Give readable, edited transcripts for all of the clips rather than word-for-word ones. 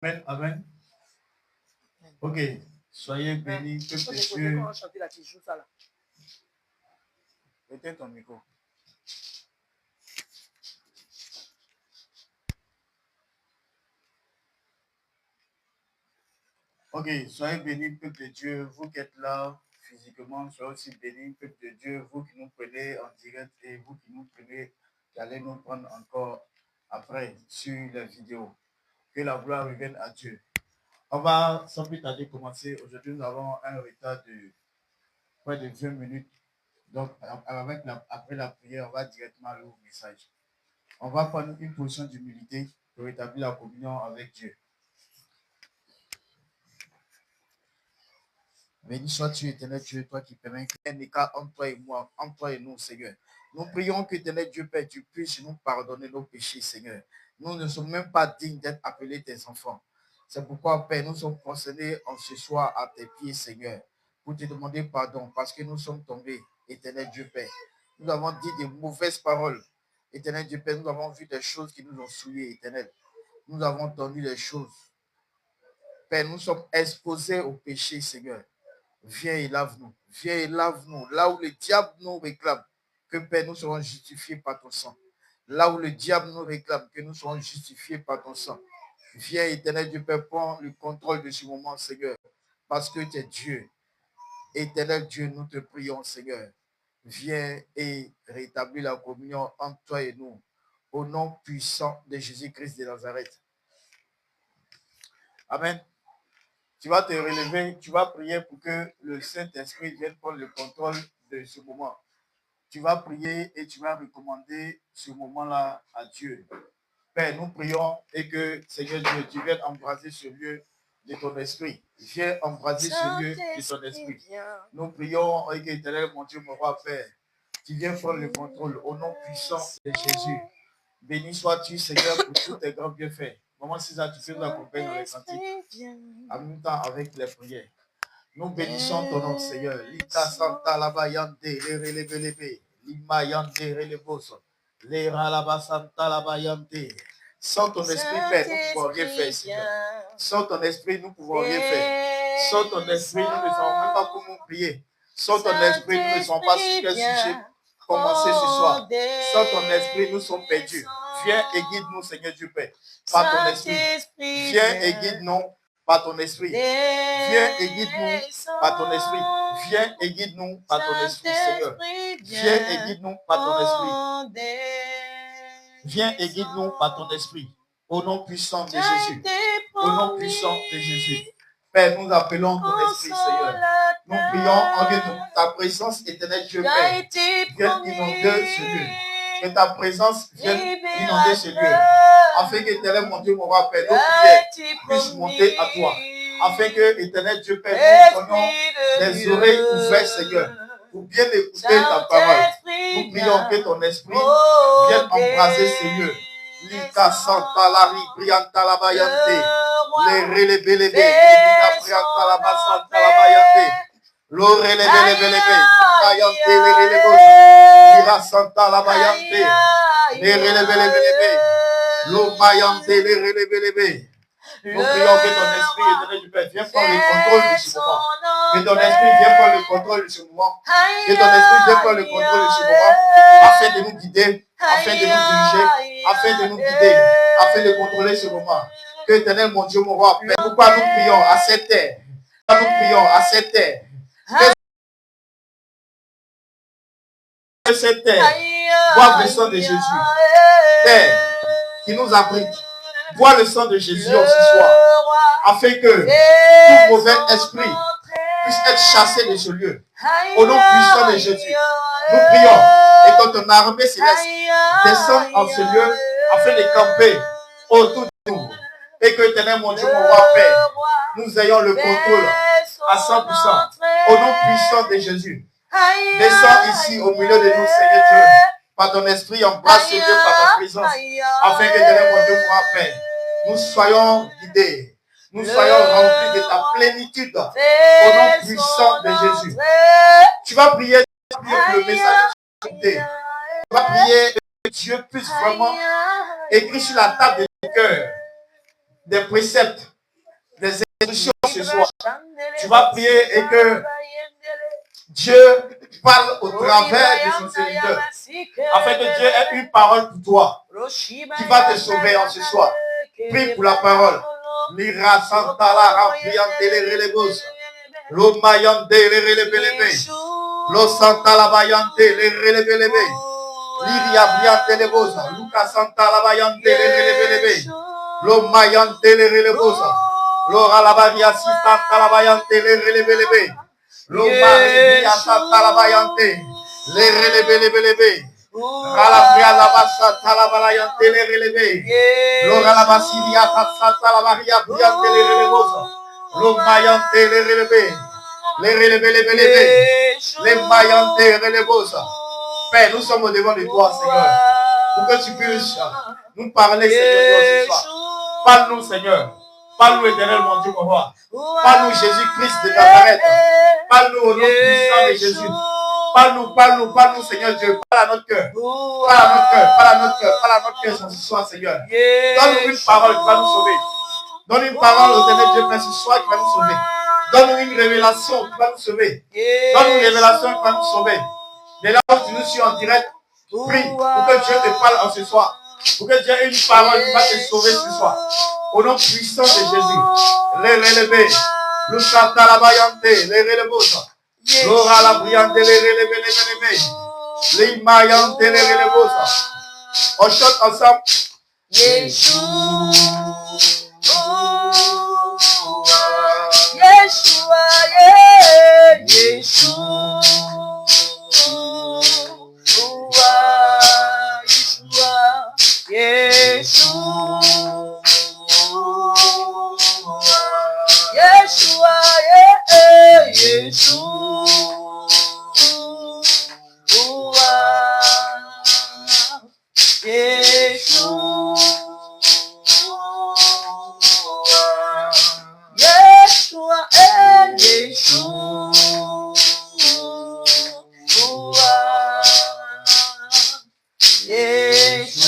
Amen, amen. Ok, soyez bénis, que Dieu. Éteins ton micro. Ok, soyez bénis, peuple de Dieu, vous qui êtes là physiquement, soyez aussi bénis, peuple de Dieu, vous qui nous prenez en direct et vous qui nous prenez, qui allez nous prendre encore après sur la vidéo. Que la gloire revienne à Dieu. On va sans plus tarder commencer. Aujourd'hui, nous avons un retard de près de 20 minutes. Donc, après la prière, on va directement aller au message. On va prendre une position d'humilité pour établir la communion avec Dieu. Béni sois-tu, éternel Dieu, toi qui permets un écart entre toi et moi, entre toi et nous, Seigneur. Nous prions que, éternel Dieu, Père, tu puisses nous pardonner nos péchés, Seigneur. Nous ne sommes même pas dignes d'être appelés tes enfants. C'est pourquoi, Père, nous sommes prosternés en ce soir à tes pieds, Seigneur, pour te demander pardon, parce que nous sommes tombés, éternel Dieu, Père. Nous avons dit des mauvaises paroles, éternel Dieu, Père. Nous avons vu des choses qui nous ont souillés, éternel. Nous avons entendu des choses. Père, nous sommes exposés au péché, Seigneur. Viens et lave-nous. Viens et lave-nous. Là où le diable nous réclame, que Père, nous serons justifiés par ton sang. Là où le diable nous réclame, que nous serons justifiés par ton sang. Viens, éternel Dieu, Père, prends le contrôle de ce moment, Seigneur. Parce que tu es Dieu. Éternel Dieu, nous te prions, Seigneur. Viens et rétablis la communion entre toi et nous. Au nom puissant de Jésus-Christ de Nazareth. Amen. Tu vas te relever, tu vas prier pour que le Saint-Esprit vienne prendre le contrôle de ce moment. Tu vas prier et tu vas recommander ce moment-là à Dieu. Père, nous prions et que, Seigneur Dieu, tu viennes embraser ce lieu de ton esprit. Viens embraser ce lieu de ton esprit. Nous prions et que, éternel, mon Dieu, mon roi, Père, tu viens prendre le contrôle au nom puissant de Jésus. Béni sois-tu, Seigneur, pour tous tes grands bienfaits. Maman César, tu peux nous accompagner dans les cantiques, en même temps avec les prières. Nous bénissons ton nom, Seigneur. Lita Santa Labayande, les relébélébé, Lima Yande, releboso, les Ralaba Santa Labayande. Sans ton esprit, Père, nous ne pouvons rien faire, Seigneur. Sans ton esprit, nous ne pouvons rien faire. Sans ton esprit, nous ne savons même pas comment prier. Sans ton esprit, nous ne savons pas sur quel sujet commencer ce soir. Sans ton esprit, nous sommes perdus. Viens et guide-nous, Seigneur Dieu Père, par ton esprit. Viens et guide-nous par ton esprit. Viens et guide-nous par ton esprit. Viens et guide-nous par ton esprit, Seigneur. Viens et guide-nous par ton esprit. Viens et guide-nous par ton esprit. Au nom puissant de Jésus. Au nom puissant de Jésus. Père, nous appelons ton esprit, Seigneur. Nous prions en que ta présence éternelle, Dieu Père, vienne inonder ce lieu. Que ta présence vienne inonder ce lieu. Afin que, éternel, mon Dieu, mon roi, Père, nos prières puissent monter à toi. Afin que, éternel Dieu Père, nous prenions les oreilles ouvertes, Seigneur, pour bien écouter ta parole. Nous prions que ton esprit vienne embraser ces lieux. Lika Santa Lari, Brianta Labayante, les relébélébé, Lika Brianta Labasanta Labayante, l'eau relébélébé, Bayante, les relébos, Lira Santa Labayante, les relébélébé, l'eau Bayante, les relébélébé. Nous prions que ton esprit, éternel du Père, vienne prendre le contrôle de ce moment. Que ton esprit vienne prendre le contrôle de ce moment. Que ton esprit vienne prendre le contrôle de ce moment. Afin de nous guider, afin de nous diriger, afin de nous guider, afin de contrôler ce moment. Que éternel, mon Dieu, mon roi, Père, pourquoi nous prions à cette terre. Pourquoi nous prions à cette terre. Que cette terre boive le sang de Jésus. Terre qui nous abrite. Bois le sang de Jésus ce soir, afin que tout mauvais esprit puisse être chassé de ce lieu. Au nom puissant de Jésus, nous prions et que ton armée céleste descende en ce lieu afin de camper autour de nous. Et que, éternel, mon Dieu, mon roi, Père, nous ayons le contrôle à 100%. Au nom puissant de Jésus, descends ici au milieu de nous, Seigneur Dieu. Par ton esprit, embrasse ce Dieu par ta présence, afin que, éternel, mon Dieu, mon Père, nous soyons guidés, nous soyons remplis de ta plénitude, au nom puissant de Jésus. Tu vas prier pour le message de Dieu. Tu vas prier que Dieu puisse vraiment écrire sur la table de ton cœur des préceptes ce soir. Tu vas prier et que Dieu parle au travers de son serviteur. Afin que Dieu ait une parole pour toi qui va te sauver en ce soir. Prie pour la parole. Lira Santa la Rampiante les relebos. Lo Mayante les relebelebe. Lo Santa la Bayante les relebelebe. Liria Briante les bosa. Luca Santa la Bayante les relebelebe. Lo Mayante les relebosa. Lo Ralabaria Santa la Bayante les relebelebe. Lo Maria Santa la Bayante les relebelebe. Ralabria la bassa talabalayante les relevés. Lo ralabasilia tatsata la maria briante les relevos. Lo mayante les relevés. Les relevés, les relevés. Les mayante relevos. Père, nous sommes au devant de toi, Seigneur. Pour que tu puisses nous parler, Seigneur, ce soir. Parle-nous, Seigneur. Parle-nous, éternel, mon Dieu, mon roi. Parle-nous, Jésus-Christ de Nazareth. Parle-nous au nom puissant de Jésus. Parle-nous, Seigneur Dieu. Parle à notre cœur. Parle à notre cœur ce soir, Seigneur. Donne-nous une parole qui va nous sauver. Donne une parole au éternel Dieu Père ce soir qui va nous sauver. Donne-nous une révélation qui va nous sauver. Donne-nous une révélation qui va nous sauver. Dès là où tu nous suis en direct, prie pour que Dieu te parle en ce soir. Pour que Dieu ait une parole qui va te sauver ce soir. Au nom puissant de Jésus. Les relevés. Le chanta la baillante. Les relevés. L'ora la brillante, les maillantes, les relevos. On chante ensemble. Yeshua, Yeshua, Yeshua, Yeshua, Yeshua, Yeshua, Yeshua.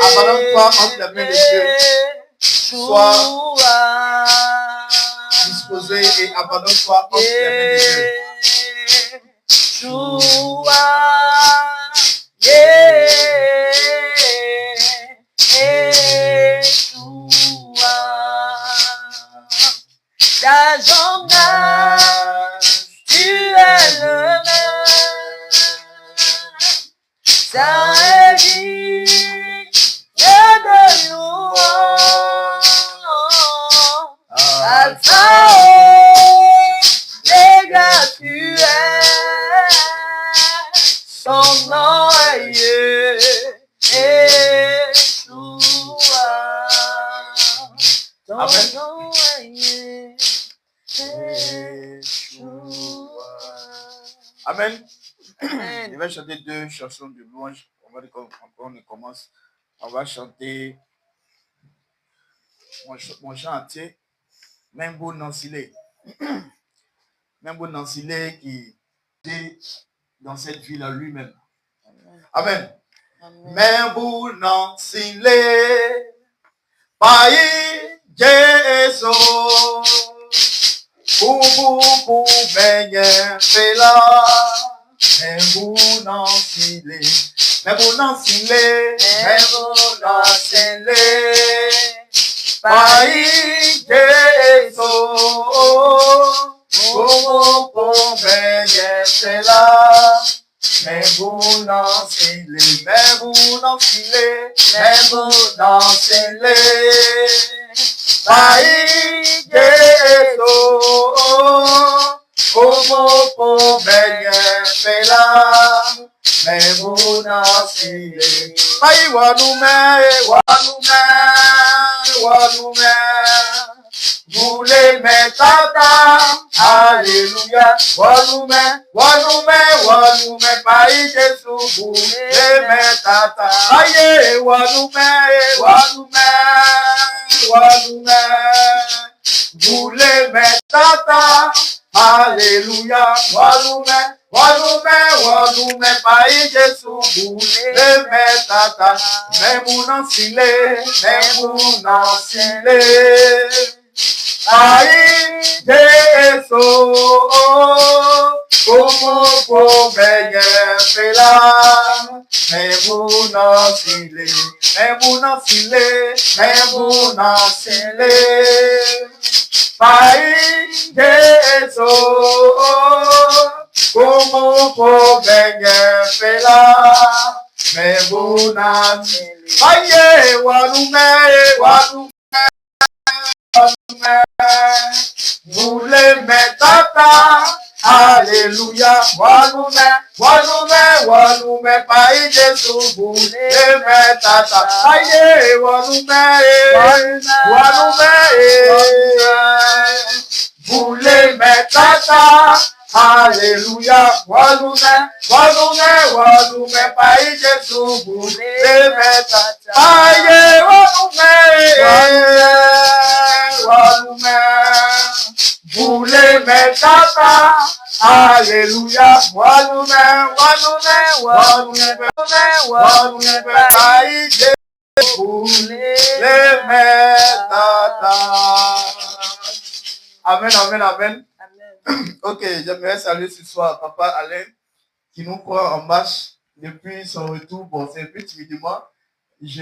Abandonne-toi entre les mains de Dieu. Sois disposé et abandonne-toi entre les mains de Dieu. Amen. Je vais chanter deux chansons de louange. On commence. On va chanter mon chant entier. Membo Nansile. Membo Nansile qui est dans cette ville à lui-même. Amen. Membo Nansile. Pai Jeso. Bubu benye fela. Mebunasile, Mebunasile, Mebunasile, Pai Jesu, como convenientela, Mebunasile, Mebunasile, Mebunasile, Pai Jesu, como convenientela, Mebunasile, Pai wanume, wanume, wanume, Boule metata, alléluia, wanume, wanume, wanume, Pai Jesu, boule metata, aye, wanume, wanume, wanume, boule metata, alléluia, wanume, wanume, wanume, Pai Jesu, boule metata, Mebunasile, Mebunasile, Pai Jesu, como convenientela, Mebunasile, Mebunasile, Mebunasile, Pai Jesu, como convenientela, Mebunasile, aye, wanume, wanume, Boule metata, alléluia, wanume, wanume, wanume, Pai Jesu, boule metata, aye, wanume, wanume, boule metata, alléluia, wanume, wanume, wanume, Pai Jesu, boule metata, aye, wanume, wanume, boule metata, alléluia, wanume, wanume, wanume, wanume, Pai Jesu, boule metata. Amen, amen, amen. Ok, j'aimerais saluer ce soir Papa Alain qui nous prend en marche depuis son retour. Bon, c'est un peu timidement. Je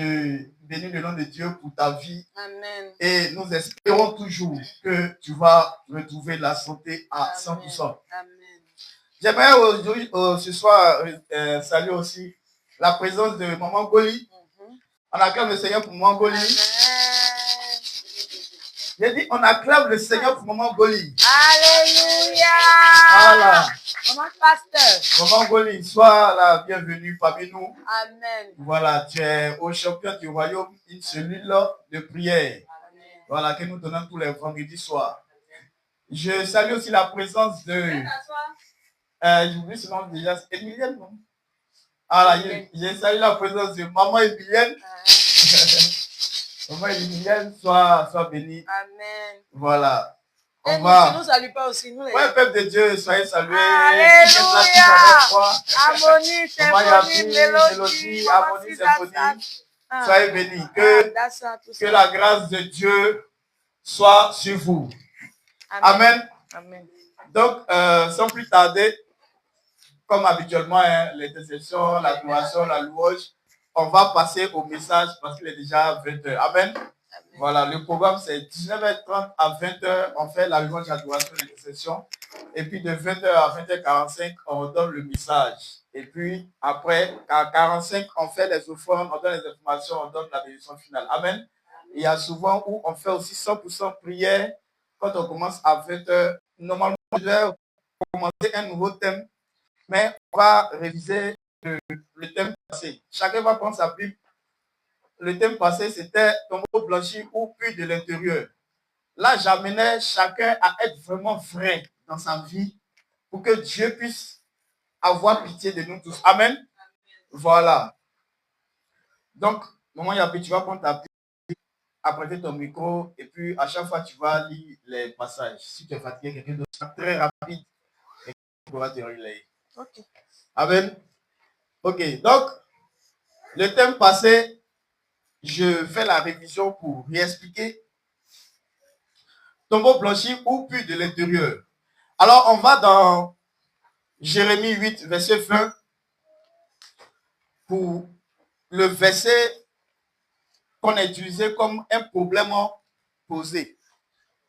bénis le nom de Dieu pour ta vie. Amen. Et nous espérons toujours que tu vas retrouver la santé à 100%. Amen. J'aimerais aujourd'hui, ce soir saluer aussi la présence de Maman Goli. On acclame le Seigneur pour Maman Goli. J'ai dit, on acclame le Seigneur pour Maman Goli. Alléluia. Voilà. Maman pasteur. Maman Goli, sois la bienvenue parmi nous. Amen. Voilà, tu es au champion du royaume, une cellule de prière. Amen. Voilà, que nous donnons tous les vendredis soirs. Je salue aussi la présence de... j'oublie ce nom déjà, c'est Emilienne, non? Voilà, je salue la présence de Maman Emilienne. Maman Emilienne, sois bénie. Amen. Voilà. Et nous, tu ne nous salues pas aussi, nous les ouais, peuple de Dieu, soyez salués. Alléluia. Harmonie, symphonie, mélodie, harmonie, symphonie. Soyez bénis. Que la grâce de Dieu soit sur vous. Amen. Amen. Donc, sans plus tarder, comme habituellement, hein, l'intercession, l'adoration, la louange, on va passer au message parce qu'il est déjà 20h. Amen. Voilà, le programme c'est 19h30 à 20h, on fait la louange, l'adoration, l'intercession. Et puis de 20h à 20h45, on donne le message. Et puis après, à 45, on fait les offrandes, on donne les informations, on donne la bénédiction finale. Amen. Il y a souvent où on fait aussi 100% prière. Quand on commence à 20h, normalement, on doit commencer un nouveau thème. Mais on va réviser le thème passé. Chacun va prendre sa Bible. Le thème passé, c'était tombeau blanchi ou puits de l'intérieur. Là, j'amenais chacun à être vraiment vrai dans sa vie pour que Dieu puisse avoir pitié de nous tous. Amen. Voilà. Donc, maman Yapi, tu vas prendre ta Bible, apprêter ton micro et puis à chaque fois, tu vas lire les passages. Si tu es fatigué, quelqu'un d'autre très rapide, quelqu'un pourra te relayer. Ok. Amen. Ok, donc, le thème passé, je fais la révision pour réexpliquer. Tombeau blanchi ou puits de l'intérieur. Alors, on va dans Jérémie 8, verset 20, pour le verset qu'on a utilisé comme un problème posé.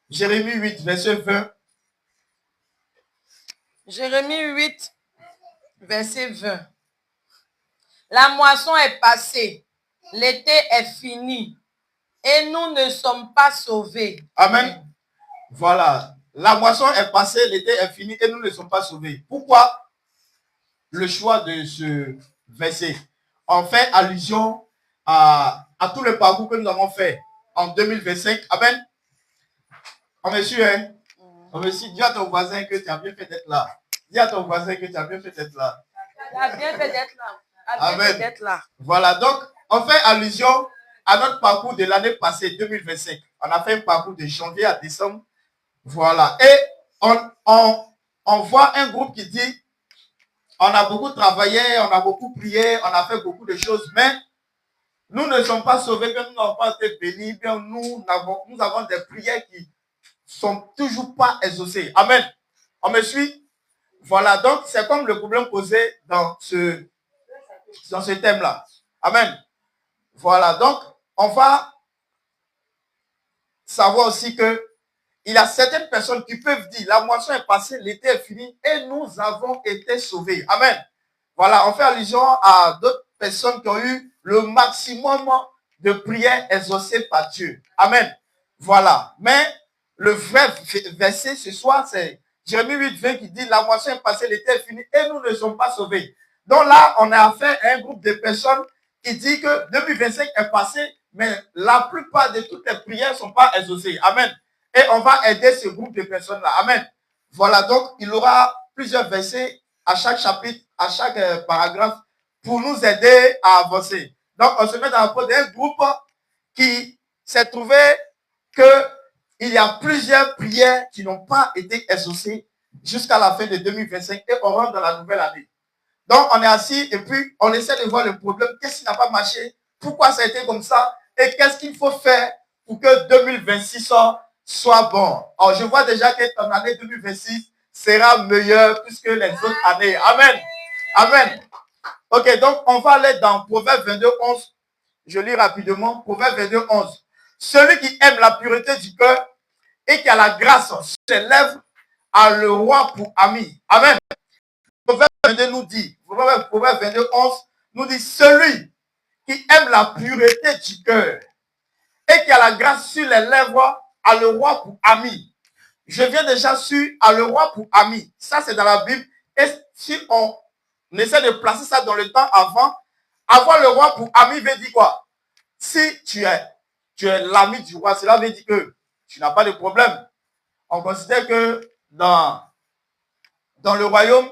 Jérémie 8, verset 20. Jérémie 8, verset 20. La moisson est passée, l'été est fini et nous ne sommes pas sauvés. Amen. Voilà. La moisson est passée, l'été est fini et nous ne sommes pas sauvés. Pourquoi le choix de ce verset? On fait allusion à tout le parcours que nous avons fait en 2025. Amen. On me suit, hein? On me suit. Dis à ton voisin que tu as bien fait d'être là. Dis à ton voisin que tu as bien fait d'être là. Tu as bien fait d'être là. Amen. Voilà, donc on fait allusion à notre parcours de l'année passée, 2025. On a fait un parcours de janvier à décembre. Voilà. Et on voit un groupe qui dit, on a beaucoup travaillé, on a beaucoup prié, on a fait beaucoup de choses, mais nous ne sommes pas sauvés, que nous n'avons pas été bénis, bien nous avons des prières qui sont toujours pas exaucées. Amen. On me suit? Voilà, donc c'est comme le problème posé dans ce thème-là. Amen. Voilà, donc on va savoir aussi que il y a certaines personnes qui peuvent dire, la moisson est passée, l'été est fini et nous avons été sauvés. Amen. Voilà, on fait allusion à d'autres personnes qui ont eu le maximum de prières exaucées par Dieu. Amen. Voilà. Mais le vrai verset ce soir, c'est Jérémie 8, 20 qui dit, la moisson est passée, l'été est fini et nous ne sommes pas sauvés. Donc là, on a affaire à un groupe de personnes qui dit que 2025 est passé, mais la plupart de toutes les prières ne sont pas exaucées. Amen. Et on va aider ce groupe de personnes-là. Amen. Voilà, donc il y aura plusieurs versets à chaque chapitre, à chaque paragraphe, pour nous aider à avancer. Donc, on se met dans la peau d'un groupe qui s'est trouvé qu'il y a plusieurs prières qui n'ont pas été exaucées jusqu'à la fin de 2025 et on rentre dans la nouvelle année. Donc, on est assis et puis on essaie de voir le problème. Qu'est-ce qui n'a pas marché? Pourquoi ça a été comme ça? Et qu'est-ce qu'il faut faire pour que 2026 soit bon? Alors, je vois déjà que ton année 2026 sera meilleure plus que les autres années. Amen. Amen. Ok, donc on va aller dans Proverbe 22, 11. Je lis rapidement. Proverbe 22, 11. Celui qui aime la pureté du cœur et qui a la grâce sur ses lèvres a le roi pour ami. Amen. Proverbe 22 nous dit, Proverbe 22, 11 nous dit, celui qui aime la pureté du cœur et qui a la grâce sur les lèvres a le roi pour ami. Je viens déjà sur à le roi pour ami. Ça, c'est dans la Bible. Et si on essaie de placer ça dans le temps avant, avoir le roi pour ami veut dire quoi? Si tu es l'ami du roi, cela veut dire que tu n'as pas de problème. On considère que dans le royaume,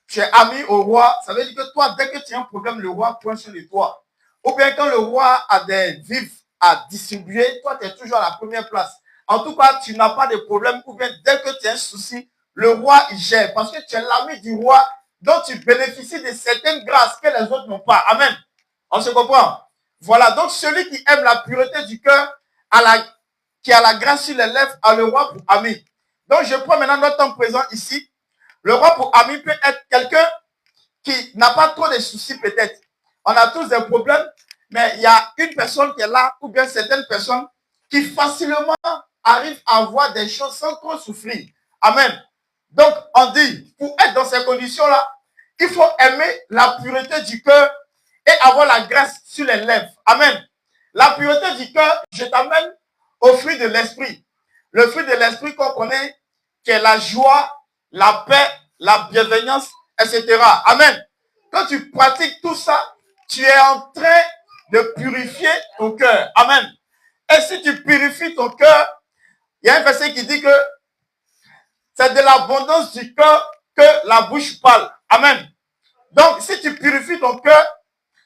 tu es ami au roi. Ça veut dire que toi, dès que tu as un problème, le roi pointe sur le toit. Ou bien quand le roi a des vivres à distribuer, toi, tu es toujours à la première place. En tout cas, tu n'as pas de problème. Ou bien dès que tu as un souci, le roi, il gère. Parce que tu es l'ami du roi, dont tu bénéficies de certaines grâces que les autres n'ont pas. Amen. On se comprend? Voilà. Donc, celui qui aime la pureté du cœur, qui a la grâce sur les lèvres, a le roi pour ami. Donc, je prends maintenant notre temps présent ici. Le roi pour ami peut être quelqu'un qui n'a pas trop de soucis peut-être. On a tous des problèmes, mais il y a une personne qui est là, ou bien certaines personnes qui facilement arrivent à voir des choses sans trop souffrir. Amen. Donc, on dit, pour être dans ces conditions-là, il faut aimer la pureté du cœur et avoir la grâce sur les lèvres. Amen. La pureté du cœur, je t'amène au fruit de l'esprit. Le fruit de l'esprit qu'on connaît, qui est la joie, la paix, la bienveillance, etc. Amen. Quand tu pratiques tout ça, tu es en train de purifier ton cœur. Amen. Et si tu purifies ton cœur, il y a un verset qui dit que c'est de l'abondance du cœur que la bouche parle. Amen. Donc, si tu purifies ton cœur,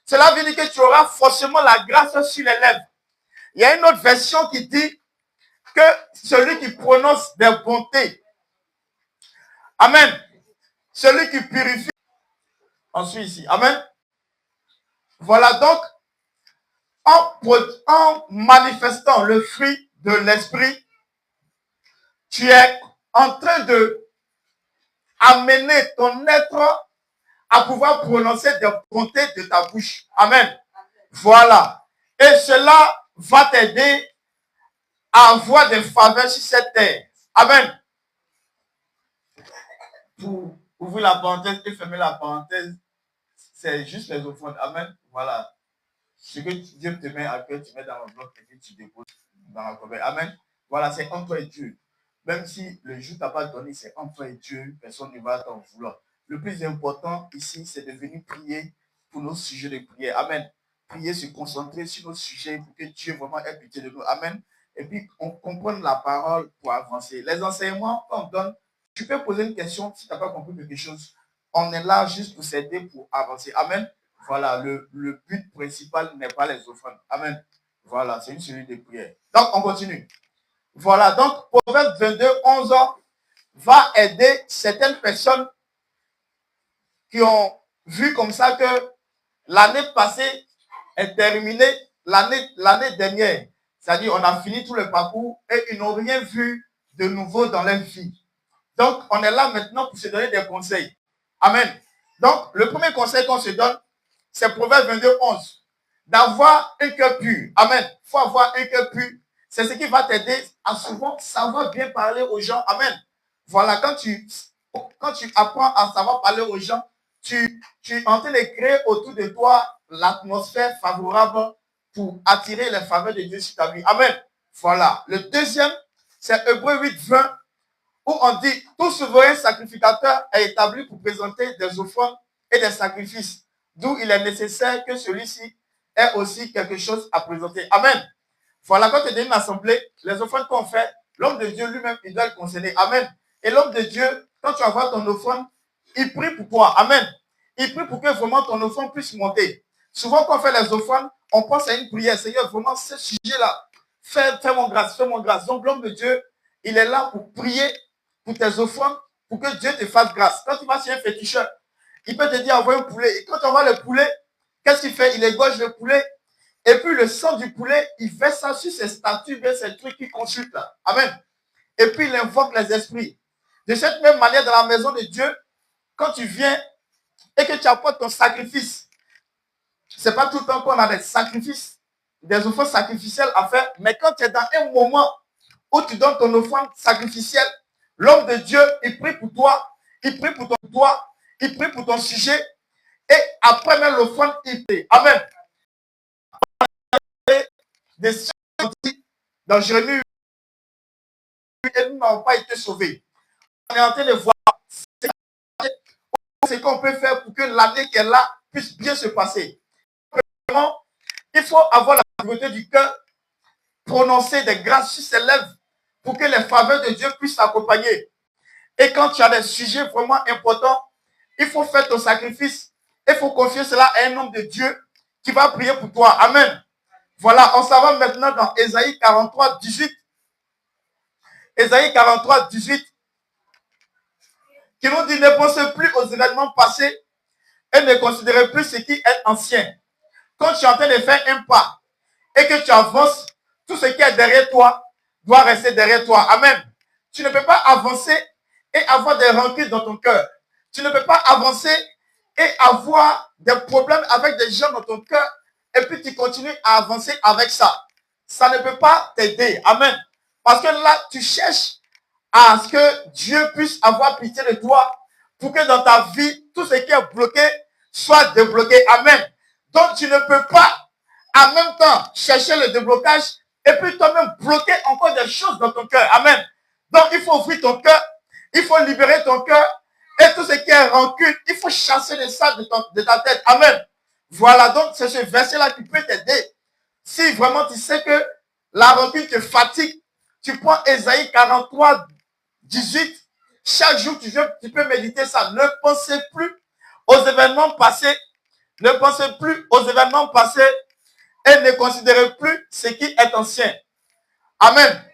cela veut dire que tu auras forcément la grâce sur les lèvres. Il y a une autre version qui dit que celui qui prononce des bontés. Amen. Celui qui purifie. On suit ici. Amen. Voilà donc, en manifestant le fruit de l'esprit, tu es en train de amener ton être à pouvoir prononcer des bontés de ta bouche. Amen. Voilà. Et cela va t'aider à avoir des faveurs sur cette terre. Amen. Pour ouvrir la parenthèse et fermer la parenthèse, c'est juste les offrandes. Amen. Voilà. Ce que Dieu te met à cœur, tu mets dans le bloc et puis tu déposes dans la corbeille. Amen. Voilà, c'est entre toi et Dieu. Même si le jour t'a pas donné, c'est entre toi et Dieu. Personne ne va t'en vouloir. Le plus important ici, c'est de venir prier pour nos sujets de prière. Amen. Prier, se concentrer sur nos sujets pour que Dieu vraiment ait pitié de nous. Amen. Et puis, on comprenne la parole pour avancer. Les enseignements qu'on donne, tu peux poser une question si tu n'as pas compris quelque chose. On est là juste pour s'aider, pour avancer. Amen. Voilà, le but principal n'est pas les offrandes. Amen. Voilà, c'est une série de prières. Donc, on continue. Voilà, donc, Proverbe 22, 11 ans va aider certaines personnes qui ont vu comme ça que l'année passée est terminée, l'année dernière. C'est-à-dire, on a fini tout le parcours et ils n'ont rien vu de nouveau dans leur vie. Donc, on est là maintenant pour se donner des conseils. Amen. Donc, le premier conseil qu'on se donne, c'est Proverbe 22, 11. D'avoir un cœur pur. Amen. Il faut avoir un cœur pur. C'est ce qui va t'aider à souvent savoir bien parler aux gens. Amen. Voilà, quand tu apprends à savoir parler aux gens, tu es en train de créer autour de toi l'atmosphère favorable pour attirer les faveurs de Dieu sur ta vie. Amen. Voilà. Le deuxième, c'est Hébreux 8, 20, où on dit, tout souverain sacrificateur est établi pour présenter des offrandes et des sacrifices, d'où il est nécessaire que celui-ci ait aussi quelque chose à présenter. Amen. Voilà, quand tu es dans une assemblée, les offrandes qu'on fait, l'homme de Dieu lui-même, il doit le concerner. Amen. Et l'homme de Dieu, quand tu envoies ton offrande, il prie pour toi. Amen. Il prie pour que vraiment ton offrande puisse monter. Souvent, quand on fait les offrandes, on pense à une prière. Seigneur, vraiment, ce sujet-là, fais-moi grâce, fais-moi grâce. Donc, l'homme de Dieu, il est là pour prier pour tes offrandes, pour que Dieu te fasse grâce. Quand tu vas chez un féticheur, il peut te dire envoie un poulet. Et quand tu envoies le poulet, qu'est-ce qu'il fait? Il égorge le poulet. Et puis le sang du poulet, il fait ça sur ses statues, bien ces trucs qu'il consulte là. Amen. Et puis il invoque les esprits. De cette même manière, dans la maison de Dieu, quand tu viens et que tu apportes ton sacrifice, c'est pas tout le temps qu'on a des sacrifices, des offrandes sacrificielles à faire, mais quand tu es dans un moment où tu donnes ton offrande sacrificielle, l'homme de Dieu, il prie pour toi, il prie pour il prie pour ton sujet, et après même l'offrande, il prie. Amen. Des dans Jérémie, et nous n'avons pas été sauvés. On est en train de voir ce qu'on peut faire pour que l'année qui est là puisse bien se passer. Premièrement, il faut avoir la pureté du cœur, prononcer des grâces sur ses lèvres pour que les faveurs de Dieu puissent t'accompagner. Et quand tu as des sujets vraiment importants, il faut faire ton sacrifice. Il faut confier cela à un homme de Dieu qui va prier pour toi. Amen. Voilà, on s'en va maintenant dans Ésaïe 43, 18. Ésaïe 43, 18. Qui nous dit, ne pensez plus aux événements passés et ne considérez plus ce qui est ancien. Quand tu es en train de faire un pas et que tu avances, tout ce qui est derrière toi doit rester derrière toi. Amen. Tu ne peux pas avancer et avoir des rancunes dans ton cœur. Tu ne peux pas avancer et avoir des problèmes avec des gens dans ton cœur et puis tu continues à avancer avec ça. Ça ne peut pas t'aider. Amen. Parce que là, tu cherches à ce que Dieu puisse avoir pitié de toi pour que dans ta vie, tout ce qui est bloqué soit débloqué. Amen. Donc, tu ne peux pas en même temps chercher le déblocage et puis toi-même bloquer encore des choses dans ton cœur. Amen. Donc, il faut ouvrir ton cœur, il faut libérer ton cœur et tout ce qui est rancune, il faut chasser les ça de ta tête. Amen. Voilà, donc c'est ce verset-là qui peut t'aider. Si vraiment tu sais que la rancune te fatigue, tu prends Ésaïe 43, 18. Chaque jour, tu peux méditer ça. Ne pensez plus aux événements passés. Ne pensez plus aux événements passés et ne considérez plus ce qui est ancien. Amen.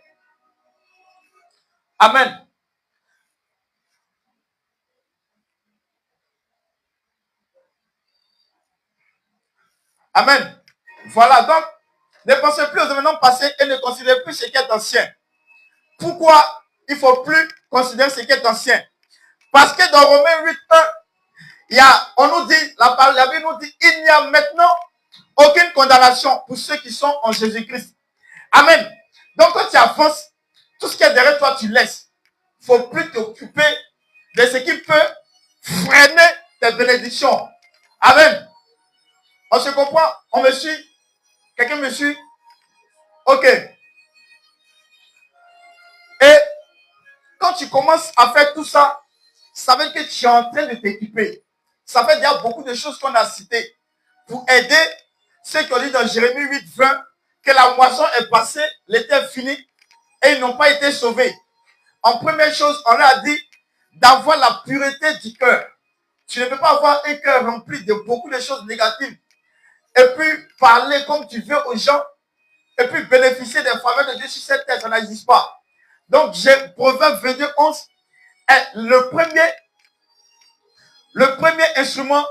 Amen. Amen. Voilà, donc, ne pensez plus aux événements passés et ne considérez plus ce qui est ancien. Pourquoi il ne faut plus considérer ce qui est ancien? Parce que dans Romains 8:1, on nous dit, la Bible nous dit, il n'y a maintenant aucune condamnation pour ceux qui sont en Jésus-Christ. Amen. Donc quand tu avances, tout ce qui est derrière toi, tu laisses. Il ne faut plus t'occuper de ce qui peut freiner tes bénédictions. Amen. On se comprend? On me suit? Quelqu'un me suit? Ok. Et quand tu commences à faire tout ça, ça veut dire que tu es en train de t'équiper. Ça fait déjà beaucoup de choses qu'on a citées pour aider ceux qui ont dit dans Jérémie 8:20 que la moisson est passée, l'été est fini et ils n'ont pas été sauvés. En première chose, on leur a dit d'avoir la pureté du cœur. Tu ne peux pas avoir un cœur rempli de beaucoup de choses négatives et puis parler comme tu veux aux gens et puis bénéficier des faveurs de Dieu sur cette terre, ça n'existe pas. Donc, Proverbe 22:11 est le premier instrument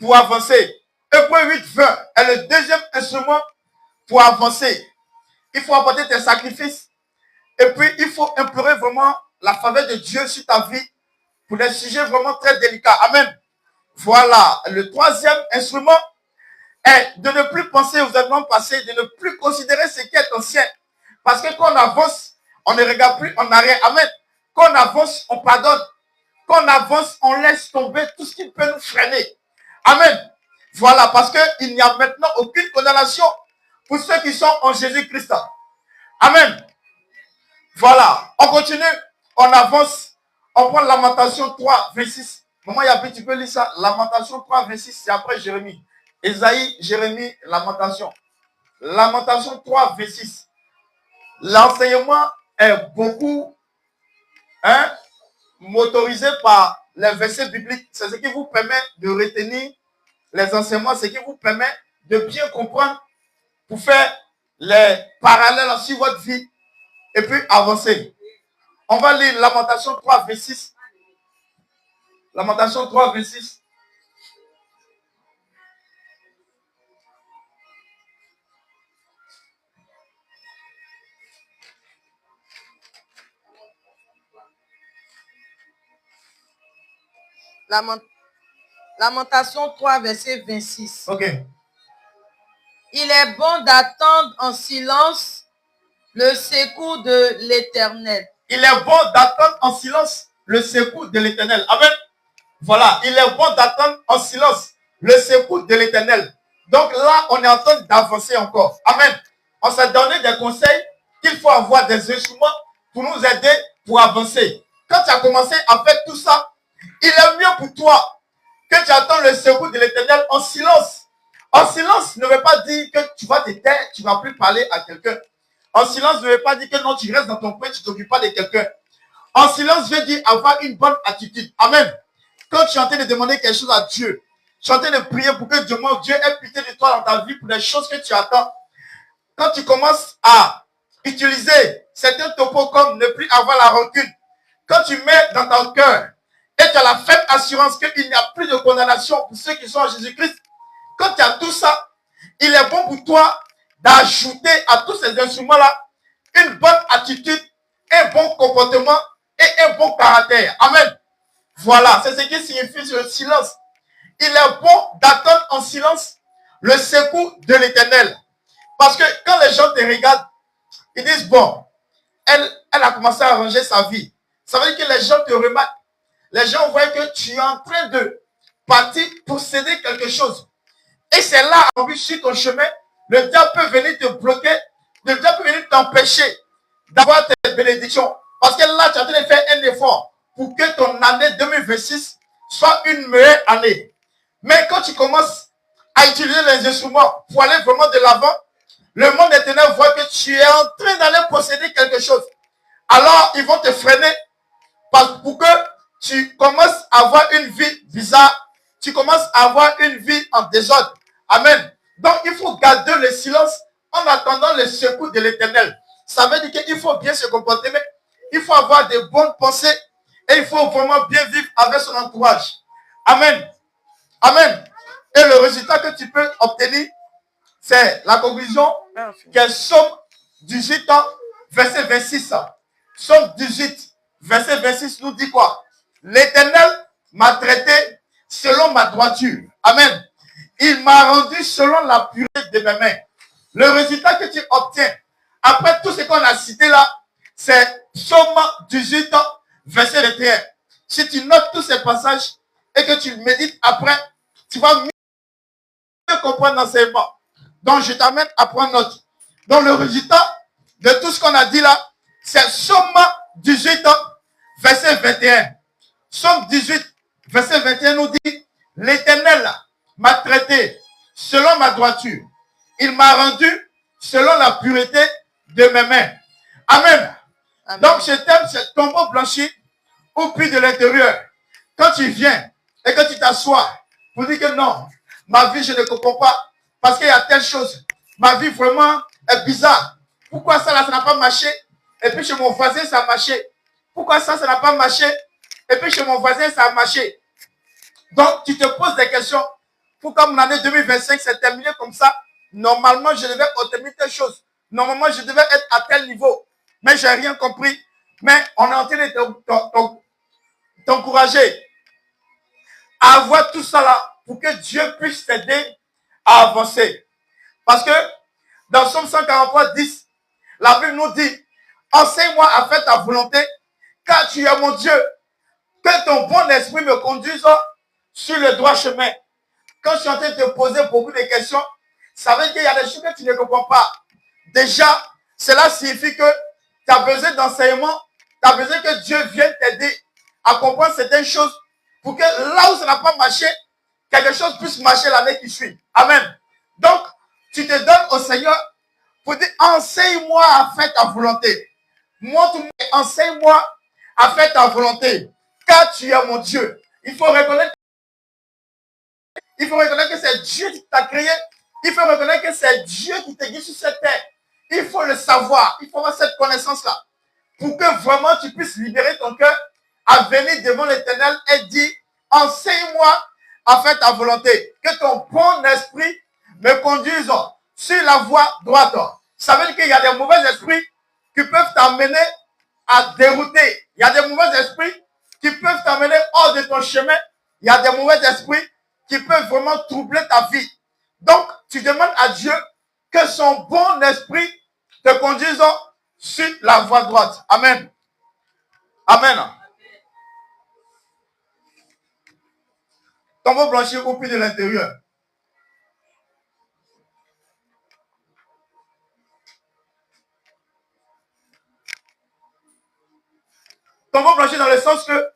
pour avancer. Hébreux 8:20 est le deuxième instrument pour avancer. Il faut apporter tes sacrifices et puis il faut implorer vraiment la faveur de Dieu sur ta vie pour des sujets vraiment très délicats. Amen. Voilà. Le troisième instrument est de ne plus penser aux événements passés, de ne plus considérer ce qui est ancien. Parce que quand on avance, on ne regarde plus en arrière. Amen. Quand on avance, on pardonne. Quand on avance, on laisse tomber tout ce qui peut nous freiner. Amen. Voilà, parce qu'il n'y a maintenant aucune condamnation pour ceux qui sont en Jésus-Christ. Amen. Voilà, on continue, on avance, on prend Lamentation 3:26. Maman Yapi, tu peux lire ça? Lamentation 3:26, c'est après Jérémie. Ésaïe, Jérémie, Lamentation. Lamentation 3:26. L'enseignement est beaucoup motorisé par les versets bibliques. C'est ce qui vous permet de retenir les enseignements, ce qui vous permet de bien comprendre pour faire les parallèles sur votre vie et puis avancer. On va lire Lamentation 3:26. Lamentation 3:26. Lamentation 3, verset 26. Ok. Il est bon d'attendre en silence le secours de l'Éternel. Il est bon d'attendre en silence le secours de l'Éternel. Amen. Voilà, il est bon d'attendre en silence le secours de l'Éternel. Donc là, on est en train d'avancer encore. Amen. On s'est donné des conseils qu'il faut avoir des instruments pour nous aider pour avancer. Quand tu as commencé à faire tout ça, il est mieux pour toi que tu attends le secours de l'Éternel en silence. En silence ne veut pas dire que tu vas te taire, tu ne vas plus parler à quelqu'un. En silence ne veut pas dire que non, tu restes dans ton coin, tu ne t'occupes pas de quelqu'un. En silence veut dire avoir une bonne attitude. Amen. Quand tu es en train de demander quelque chose à Dieu, tu es en train de prier pour que Dieu ait pitié de toi dans ta vie pour des choses que tu attends. Quand tu commences à utiliser certains topos comme ne plus avoir la rancune, quand tu mets dans ton cœur et tu as la ferme assurance qu'il n'y a plus de condamnation pour ceux qui sont en Jésus-Christ, quand tu as tout ça, il est bon pour toi d'ajouter à tous ces instruments-là une bonne attitude, un bon comportement et un bon caractère. Amen. Voilà, c'est ce qui signifie le silence. Il est bon d'attendre en silence le secours de l'Éternel. Parce que quand les gens te regardent, ils disent, bon, elle a commencé à arranger sa vie. Ça veut dire que les gens te remarquent. Les gens voient que tu es en train de partir pour céder quelque chose. Et c'est là, en vue sur ton chemin, le diable peut venir te bloquer, le diable peut venir t'empêcher d'avoir tes bénédictions. Parce que là, tu es en train de faire un effort pour que ton année 2026 soit une meilleure année. Mais quand tu commences à utiliser les instruments pour aller vraiment de l'avant, le monde des ténèbres voit que tu es en train d'aller posséder quelque chose. Alors, ils vont te freiner pour que tu commences à avoir une vie bizarre. Tu commences à avoir une vie en désordre. Amen. Donc, il faut garder le silence en attendant le secours de l'Éternel. Ça veut dire qu'il faut bien se comporter, mais il faut avoir de bonnes pensées et il faut vraiment bien vivre avec son entourage. Amen. Amen. Et le résultat que tu peux obtenir, c'est la conclusion qui est Somme 18, verset 26. Somme 18, verset 26 nous dit quoi? L'Éternel m'a traité selon ma droiture. Amen. Il m'a rendu selon la pureté de mes mains. Le résultat que tu obtiens, après tout ce qu'on a cité là, c'est Psaume 18, verset 21. Si tu notes tous ces passages et que tu médites après, tu vas mieux comprendre l'enseignement. Donc, je t'amène à prendre note. Donc, le résultat de tout ce qu'on a dit là, c'est Psaume 18, verset 21. Psaume 18, verset 21 nous dit, l'Éternel m'a traité selon ma droiture. Il m'a rendu selon la pureté de mes mains. Amen. Amen. Donc, je t'aime, c'est tombeau blanchi au puits de l'intérieur. Quand tu viens et que tu t'assois pour dire que non, ma vie, je ne comprends pas parce qu'il y a telle chose. Ma vie vraiment est bizarre. Pourquoi ça là, ça n'a pas marché? Et puis chez mon voisin, ça a marché. Pourquoi ça n'a pas marché? Et puis chez mon voisin, ça a marché. Donc, tu te poses des questions. Pourquoi mon année 2025 s'est terminée comme ça? Normalement, je devais obtenir telle chose. Normalement, je devais être à tel niveau. Mais je n'ai rien compris. Mais on est en train de t'encourager à avoir tout ça là pour que Dieu puisse t'aider à avancer. Parce que dans Somme 143, 10, la Bible nous dit, enseigne-moi à faire ta volonté, car tu es mon Dieu. Que ton bon esprit me conduise sur le droit chemin. Quand je suis en train de te poser beaucoup de questions, ça veut dire qu'il y a des choses que tu ne comprends pas. Déjà, cela signifie que tu as besoin d'enseignement, tu as besoin que Dieu vienne t'aider à comprendre certaines choses pour que là où ça n'a pas marché, quelque chose puisse marcher l'année qui suit. Amen. Donc, tu te donnes au Seigneur pour dire, enseigne-moi à faire ta volonté. Montre-moi, enseigne-moi à faire ta volonté. Car tu es mon Dieu. Il faut reconnaître que c'est Dieu qui t'a créé. Il faut reconnaître que c'est Dieu qui t'a guidé sur cette terre. Il faut le savoir. Il faut avoir cette connaissance-là. Pour que vraiment tu puisses libérer ton cœur à venir devant l'Éternel et dire, enseigne-moi à faire ta volonté. Que ton bon esprit me conduise sur la voie droite. Ça veut dire qu'il y a des mauvais esprits qui peuvent t'amener à dérouter. Il y a des mauvais esprits qui peuvent t'amener hors de ton chemin. Il y a des mauvais esprits qui peuvent vraiment troubler ta vie. Donc, tu demandes à Dieu que son bon esprit te conduise sur la voie droite. Amen. Amen. Tombeau blanchi au puits de l'intérieur. Tombeau blanchi dans le sens que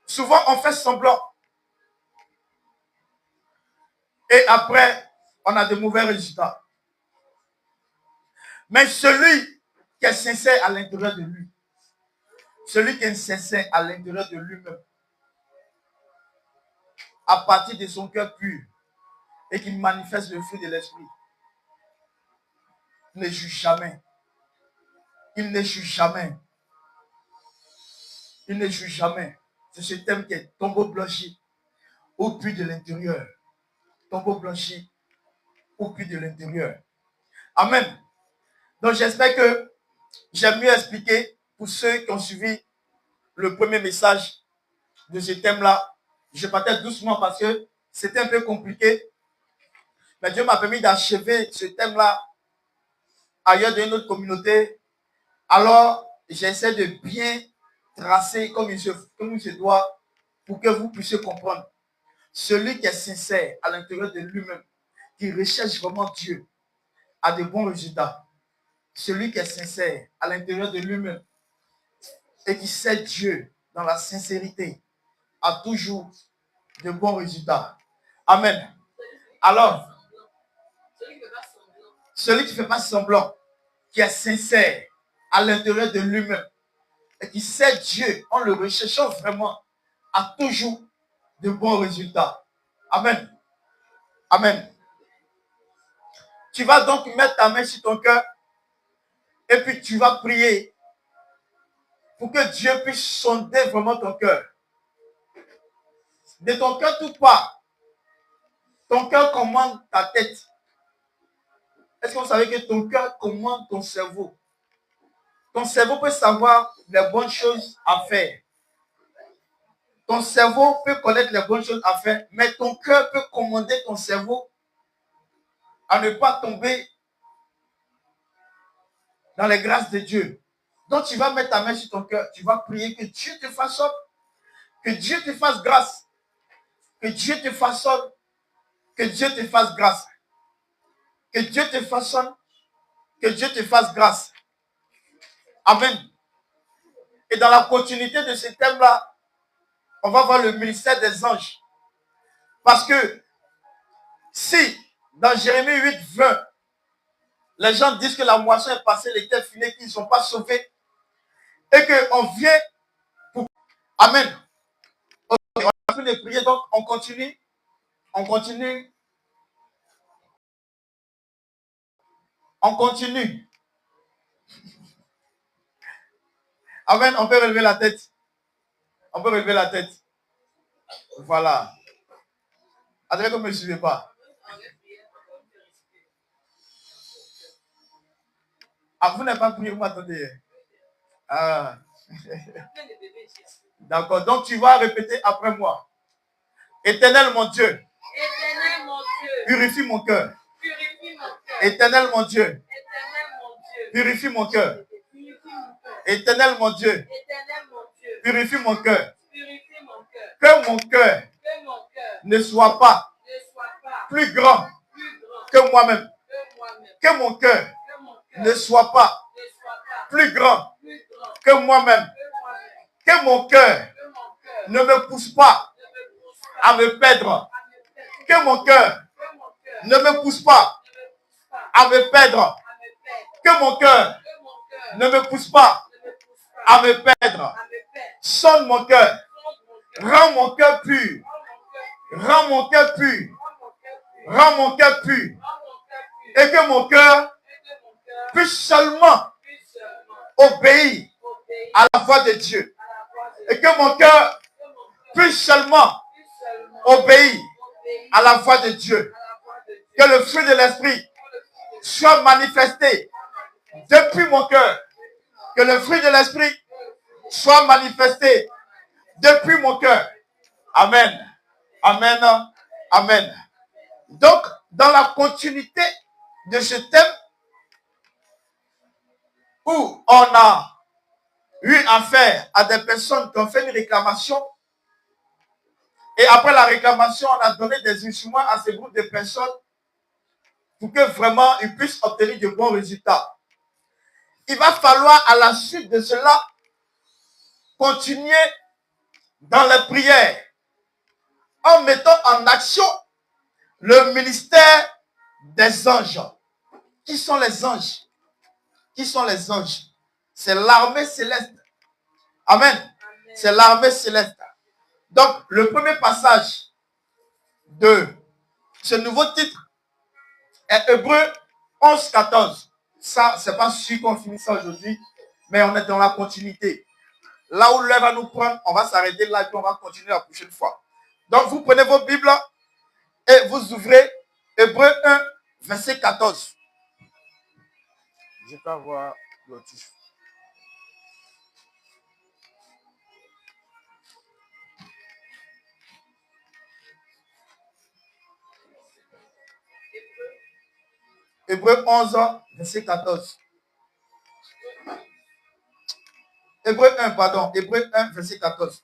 souvent on fait semblant. Et après, on a de mauvais résultats. Mais celui qui est sincère à l'intérieur de lui, celui qui est sincère à l'intérieur de lui-même, à partir de son cœur pur, et qui manifeste le fruit de l'esprit, ne juge jamais. Il ne juge jamais. Il ne juge jamais. C'est ce thème qui est tombeau blanchi au puits de l'intérieur. Tombeau blanchi au puits de l'intérieur. Amen. Donc j'espère que j'ai mieux expliqué pour ceux qui ont suivi le premier message de ce thème-là. Je partais doucement parce que c'était un peu compliqué. Mais Dieu m'a permis d'achever ce thème-là ailleurs dans une autre communauté. Alors, j'essaie de bien tracer comme il se doit pour que vous puissiez comprendre. Celui qui est sincère à l'intérieur de lui-même, qui recherche vraiment Dieu, a de bons résultats. Celui qui est sincère à l'intérieur de lui-même et qui sait Dieu dans la sincérité, a toujours de bons résultats. Amen. Alors, celui qui ne fait pas semblant, qui est sincère à l'intérieur de lui-même et qui sait Dieu en le recherchant vraiment, a toujours de bons résultats. Amen. Amen. Tu vas donc mettre ta main sur ton cœur et puis tu vas prier pour que Dieu puisse sonder vraiment ton cœur. De ton cœur tout part. Ton cœur commande ta tête. Est-ce que vous savez que ton cœur commande ton cerveau? Ton cerveau peut savoir les bonnes choses à faire. Ton cerveau peut connaître les bonnes choses à faire, mais ton cœur peut commander ton cerveau à ne pas tomber dans les grâces de Dieu. Donc tu vas mettre ta main sur ton cœur, tu vas prier que Dieu te façonne, que Dieu te fasse grâce, que Dieu te façonne, que Dieu te fasse grâce, que Dieu te façonne, que Dieu te fasse grâce. Amen. Et dans la continuité de ce thème-là, on va voir le ministère des anges. Parce que si dans Jérémie 8, 20, les gens disent que la moisson est passée, les terres finies, qu'ils ne sont pas sauvés, et qu'on vient pour... Amen. On a fini de prier, donc on continue. On continue. On continue. Amen. On peut relever la tête. On peut relever la tête. Voilà. Attendez que vous ne me suivez pas. Ah, vous n'avez pas prié, vous m'attendez. Ah. D'accord. Donc tu vas répéter après moi. Éternel mon Dieu. Éternel mon Dieu. Purifie mon cœur. Purifie mon cœur. Éternel mon Dieu. Éternel mon Dieu. Purifie mon cœur. Purifie mon cœur. Éternel mon Dieu. Éternel mon Dieu. Purifie mon cœur. Purifie mon cœur. Que mon cœur Que mon cœur ne soit pas ne soit pas plus grand plus grand que moi-même. que moi-même. Que mon cœur Que mon cœur ne soit pas ne soit pas plus grand plus grand que moi-même. que moi-même. Que mon cœur Que mon cœur ne me pousse pas ne me pousse pas à me perdre. à me perdre. Que mon cœur Que mon cœur ne me pousse pas ne me pousse pas à me perdre. à me perdre. Que mon cœur Que mon cœur ne me pousse pas ne me pousse pas à me perdre. à me perdre. Sonne mon cœur. Sonde mon cœur. Rends mon cœur pur. Rends mon cœur pur. Rends mon cœur pur. Rends mon cœur Rends mon cœur pur. pur. Rends mon cœur pur. Et que mon cœur Et que mon cœur puisse seulement puisse seulement obéir obéir à la voix de Dieu. à la voix de Et que mon cœur Que mon cœur puisse seulement puisse seulement obéir obéir à la voix de Dieu. à la voix de Dieu. Que le fruit de l'esprit Que le fruit de soit manifesté depuis mon cœur. Que le fruit de l'esprit soit manifesté depuis mon cœur. Amen. Amen. Amen. Donc, dans la continuité de ce thème où on a eu affaire à des personnes qui ont fait une réclamation, et après la réclamation, on a donné des instruments à ce groupe de personnes pour que vraiment ils puissent obtenir de bons résultats. Il va falloir à la suite de cela continuer dans les prières en mettant en action le ministère des anges. Qui sont les anges? Qui sont les anges? C'est l'armée céleste. Amen. C'est l'armée céleste. Donc, le premier passage de ce nouveau titre est Hébreux 11, 14. Ça, c'est pas sûr qu'on finit ça aujourd'hui, mais on est dans la continuité. Là où l'heure va nous prendre, on va s'arrêter là et puis on va continuer la prochaine fois. Donc, vous prenez vos Bibles et vous ouvrez Hébreux 1, verset 14. Je peux avoir le titre. Hébreux 11, verset 14. Hébreux 1, pardon. Hébreux 1, verset 14.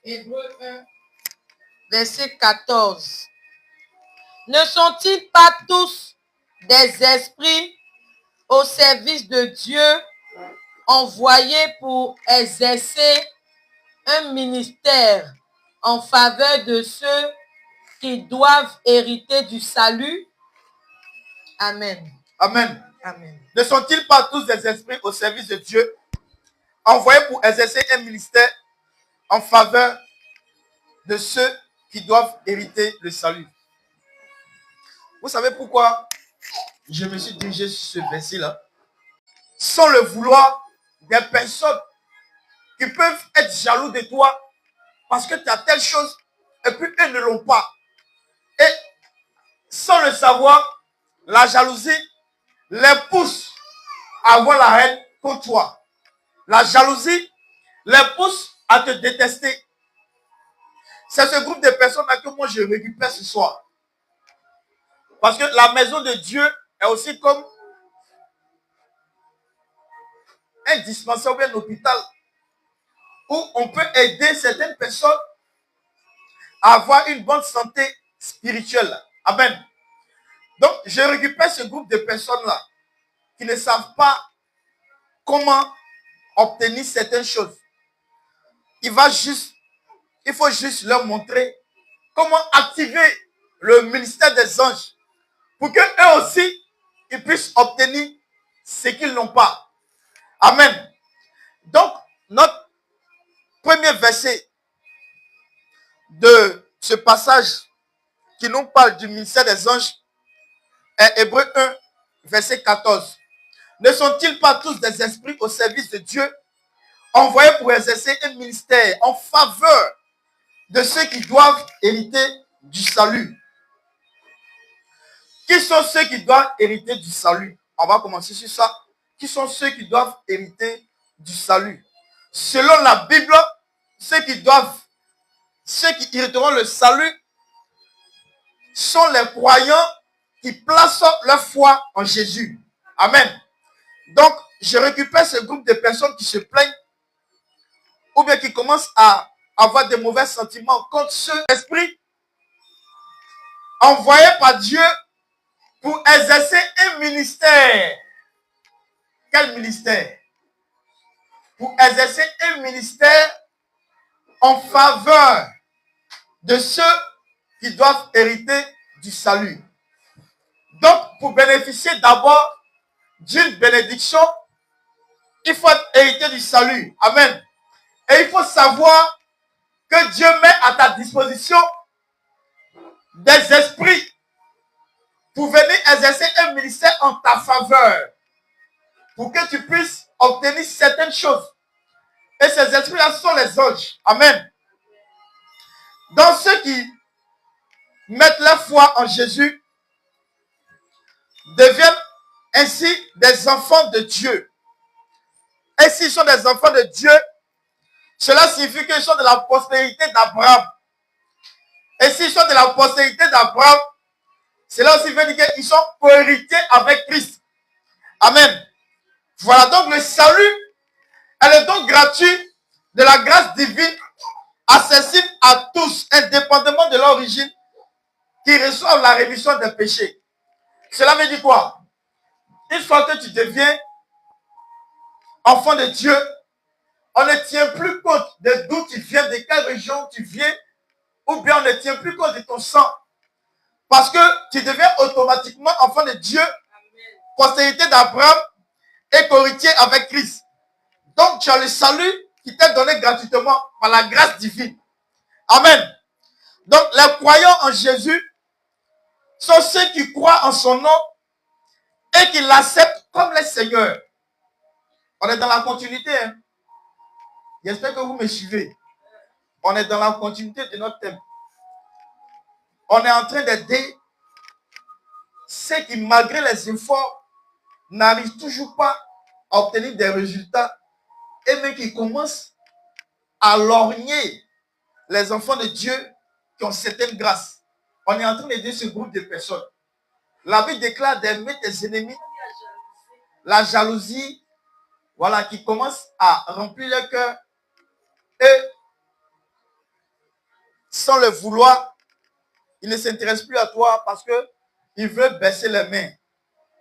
Hébreux 1, verset 14. Ne sont-ils pas tous des esprits au service de Dieu, envoyés pour exercer un ministère en faveur de ceux qui doivent hériter du salut? Amen. Amen. Amen. Ne sont-ils pas tous des esprits au service de Dieu, envoyés pour exercer un ministère en faveur de ceux qui doivent hériter le salut? Vous savez pourquoi je me suis dirigé sur ce verset-là? Sans le vouloir, des personnes qui peuvent être jaloux de toi parce que tu as telle chose, et puis eux ne l'ont pas. Et sans le savoir, la jalousie les pousse à avoir la haine contre toi. La jalousie les pousse à te détester. C'est ce groupe de personnes-là que moi je récupère ce soir. Parce que la maison de Dieu est aussi comme un dispensaire ou un hôpital où on peut aider certaines personnes à avoir une bonne santé spirituelle. Amen. Donc, je récupère ce groupe de personnes-là qui ne savent pas comment obtenir certaines choses. Il faut juste leur montrer comment activer le ministère des anges pour qu'eux aussi, ils puissent obtenir ce qu'ils n'ont pas. Amen. Donc, notre premier verset de ce passage qui nous parle du ministère des anges est Hébreux 1, verset 14. Ne sont-ils pas tous des esprits au service de Dieu, envoyés pour exercer un ministère en faveur de ceux qui doivent hériter du salut? Qui sont ceux qui doivent hériter du salut? On va commencer sur ça. Qui sont ceux qui doivent hériter du salut? Selon la Bible, ceux qui hériteront le salut sont les croyants qui placent leur foi en Jésus. Amen. Donc, je récupère ce groupe de personnes qui se plaignent ou bien qui commencent à avoir des mauvais sentiments contre ce esprit envoyé par Dieu pour exercer un ministère. Quel ministère? Pour exercer un ministère en faveur de ceux qui doivent hériter du salut. Donc, pour bénéficier d'abord d'une bénédiction, il faut hériter du salut. Amen. Et il faut savoir que Dieu met à ta disposition des esprits pour venir exercer un ministère en ta faveur, pour que tu puisses obtenir certaines choses. Et ces esprits-là sont les anges. Amen. Donc ceux qui mettent leur foi en Jésus deviennent ainsi des enfants de Dieu. Et s'ils sont des enfants de Dieu, cela signifie qu'ils sont de la postérité d'Abraham. Et s'ils sont de la postérité d'Abraham, cela aussi veut dire qu'ils sont cohérités avec Christ. Amen. Voilà donc le salut est le don gratuit de la grâce divine, accessible à tous, indépendamment de l'origine, qui reçoivent la rémission des péchés. Cela veut dire quoi? Une fois que tu deviens enfant de Dieu, on ne tient plus compte de d'où tu viens, de quelle région tu viens, ou bien on ne tient plus compte de ton sang. Parce que tu deviens automatiquement enfant de Dieu, postérité d'Abraham et co-héritier avec Christ. Donc tu as le salut qui t'est donné gratuitement par la grâce divine. Amen. Donc les croyants en Jésus sont ceux qui croient en son nom et qui l'acceptent comme le Seigneur. On est dans la continuité. Hein? J'espère que vous me suivez. On est dans la continuité de notre thème. On est en train d'aider ceux qui, malgré les efforts, n'arrivent toujours pas à obtenir des résultats et même qui commencent à lorgner les enfants de Dieu qui ont certaines grâces. On est en train d'aider ce groupe de personnes. La Bible déclare d'aimer tes ennemis. La jalousie, voilà, qui commence à remplir leur cœur. Et sans le vouloir, il ne s'intéresse plus à toi parce qu'il veut baisser les mains.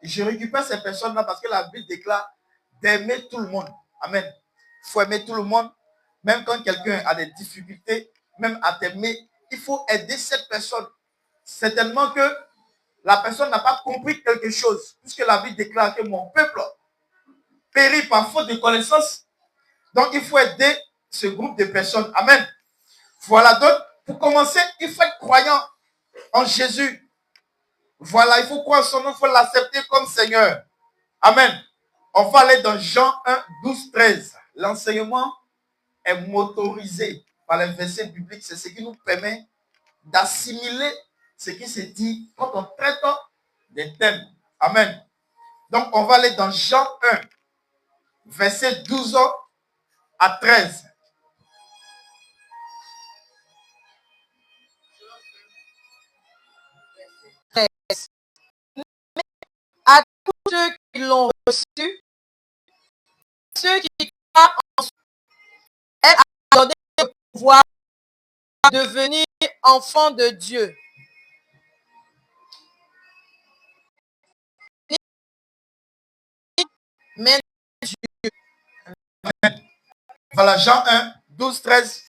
Je récupère ces personnes-là parce que la Bible déclare d'aimer tout le monde. Amen. Il faut aimer tout le monde. Même quand quelqu'un a des difficultés, même à t'aimer, il faut aider cette personne. Certainement que la personne n'a pas compris quelque chose. Puisque la Bible déclare que mon peuple périt par faute de connaissance. Donc il faut aider ce groupe de personnes. Amen. Voilà, donc pour commencer, il faut être croyant en Jésus. Voilà, il faut croire en son nom, il faut l'accepter comme Seigneur. Amen. On va aller dans Jean 1, 12, 13. L'enseignement est motorisé par les versets bibliques, c'est ce qui nous permet d'assimiler ce qui se dit quand on traite des thèmes. Amen. Donc, on va aller dans Jean 1, verset 12 à 13. À tous ceux qui l'ont reçu, ceux qui croient en son, elle a donné le pouvoir de devenir enfants de Dieu. Mais Voilà, Jean 1, 12, 13.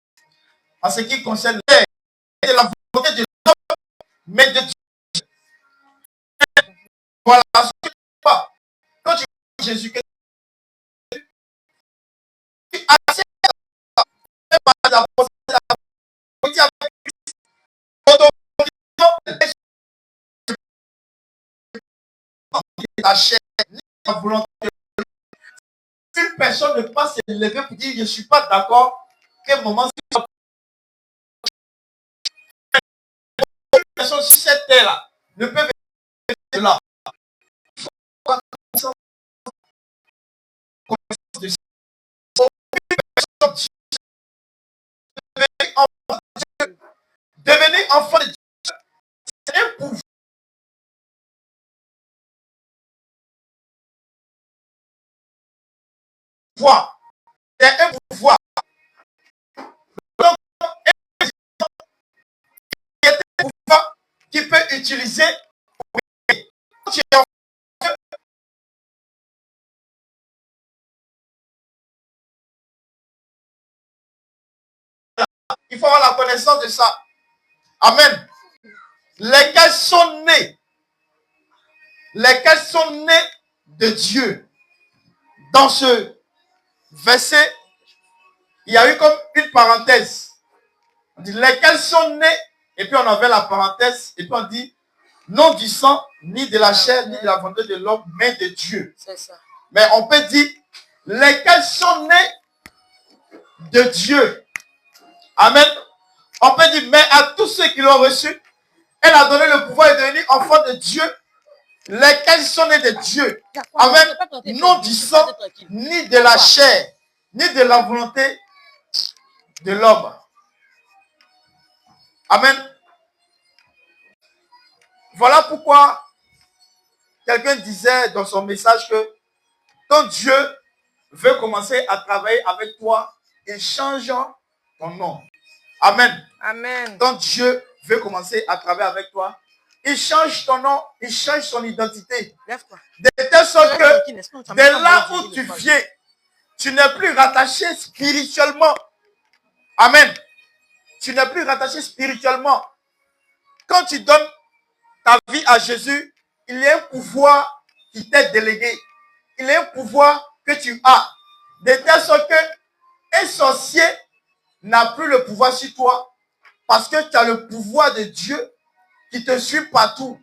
En ce qui concerne la volonté de l'homme, mais de Dieu. Voilà, quand tu vois Jésus, que tu acceptes la volonté avec Christ, automatiquement, la chair, la volonté. Une personne ne peut pas se lever pour dire je ne suis pas d'accord, quel moment une personne sur cette terre-là ne peut venir de là. Devenir enfant de Dieu, c'est un pouvoir. C'est un pouvoir. C'est un pouvoir qui peut utiliser. Il faut avoir la connaissance de ça. Amen. Lesquels sont nés de Dieu. Dans ce verset, il y a eu comme une parenthèse. On dit lesquels sont nés, et puis on avait la parenthèse, et puis on dit non du sang, ni de la chair, ni de la volonté de l'homme, mais de Dieu. c'est ça. Mais on peut dire lesquels sont nés de Dieu. Amen. On peut dire, mais à tous ceux qui l'ont reçu, elle a donné le pouvoir de devenir enfant de Dieu, lesquels sont nés de Dieu. Amen. Non du sang, ni de la chair, ni de la volonté de l'homme. Amen. Voilà pourquoi quelqu'un disait dans son message que quand Dieu veut commencer à travailler avec toi, il change ton nom. Amen. Amen. Quand Dieu veut commencer à travailler avec toi, il change ton nom, il change son identité. Lève-toi. De telle sorte que de là où tu viens, tu n'es plus rattaché spirituellement. Amen. Tu n'es plus rattaché spirituellement. Quand tu donnes ta vie à Jésus, il y a un pouvoir qui t'est délégué. Il y a un pouvoir que tu as. De telle sorte que un sorcier n'a plus le pouvoir sur toi parce que tu as le pouvoir de Dieu qui te suit partout.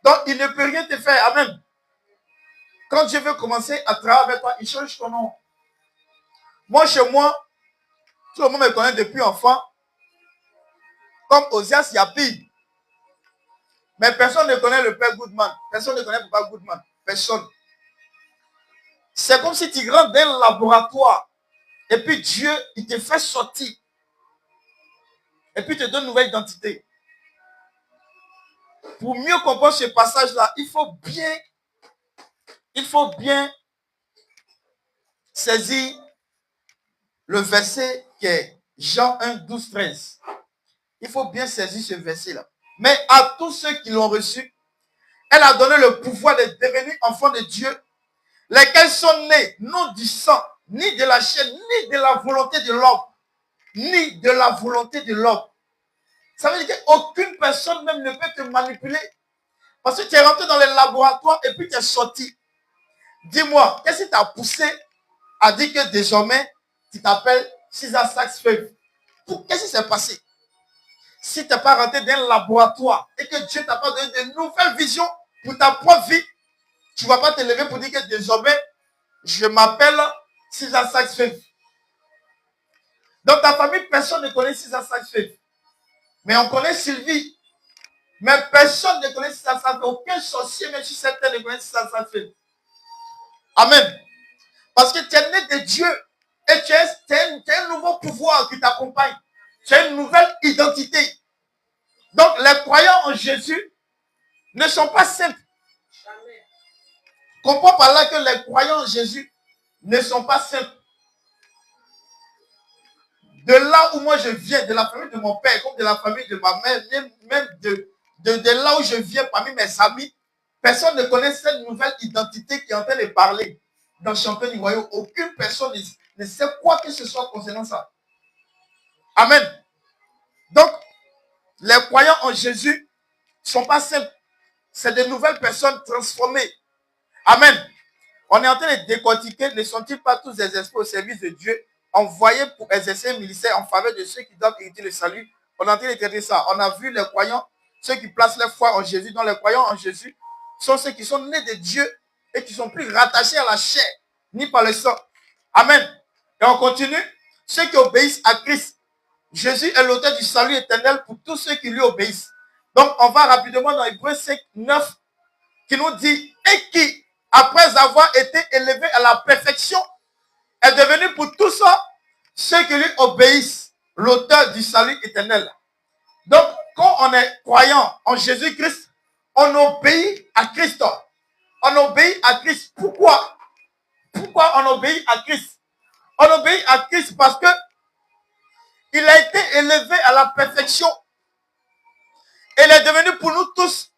Donc, il ne peut rien te faire. Amen. Quand Dieu veut commencer à travailler avec toi, il change ton nom. Moi, chez moi, tout le monde me connaît depuis enfant. Comme Osias Yapi. Mais personne ne connaît le Père Goodman. Personne ne connaît Papa Goodman. Personne. C'est comme si tu rentres dans un laboratoire. Et puis Dieu, il te fait sortir. Et puis il te donne une nouvelle identité. Pour mieux comprendre ce passage-là, il faut bien saisir le verset qui est Jean 1, 12, 13. Il faut bien saisir ce verset-là. Mais à tous ceux qui l'ont reçu, elle a donné le pouvoir de devenir enfants de Dieu, lesquels sont nés non du sang, ni de la chair, ni de la volonté de l'homme. Ni de la volonté de l'homme. Ça veut dire qu'aucune personne même ne peut te manipuler. Parce que tu es rentré dans les laboratoires et puis tu es sorti. Dis-moi, qu'est-ce qui t'a poussé à dire que désormais, tu t'appelles César Saxfeld? Qu'est-ce qui s'est passé? Si tu n'es pas rentré dans un laboratoire et que Dieu t'a pas donné de nouvelles visions pour ta propre vie, tu ne vas pas te lever pour dire que désormais, je m'appelle César Saxfeld. Dans ta famille, personne ne connaît Sisa Sainte-Fête. Mais on connaît Sylvie. Mais personne ne connaît Sisa Sainte-Fête. Aucun sorcier, même si certains ne connaissent Sisa Sainte-Fête. Amen. Parce que tu es né de Dieu. Et tu as un nouveau pouvoir qui t'accompagne. Tu as une nouvelle identité. Donc, les croyants en Jésus ne sont pas simples. Comprends par là que les croyants en Jésus ne sont pas simples. De là où moi je viens, de la famille de mon père, comme de la famille de ma mère, même de là où je viens parmi mes amis, personne ne connaît cette nouvelle identité qui est en train de parler dans Champion du Royaume. Aucune personne ne sait quoi que ce soit concernant ça. Amen. Donc, les croyants en Jésus ne sont pas simples. C'est de nouvelles personnes transformées. Amen. On est en train de décortiquer, ne sont-ils pas tous des esprits au service de Dieu, envoyés pour exercer un ministère en faveur de ceux qui doivent hériter le salut? On est en train de traiter ça. On a vu les croyants, ceux qui placent leur foi en Jésus. Donc les croyants en Jésus sont ceux qui sont nés de Dieu et qui sont plus rattachés à la chair, ni par le sang. Amen. Et on continue. Ceux qui obéissent à Christ. Jésus est l'auteur du salut éternel pour tous ceux qui lui obéissent. Donc on va rapidement dans Hébreux 5, 9, qui nous dit, et qui, après avoir été élevé à la perfection, est devenu pour tous ceux qui lui obéissent, l'auteur du salut éternel. Donc, quand on est croyant en Jésus-Christ, on obéit à Christ. On obéit à Christ. Pourquoi? Pourquoi on obéit à Christ? On obéit à Christ parce que il a été élevé à la perfection. Il est devenu pour nous tous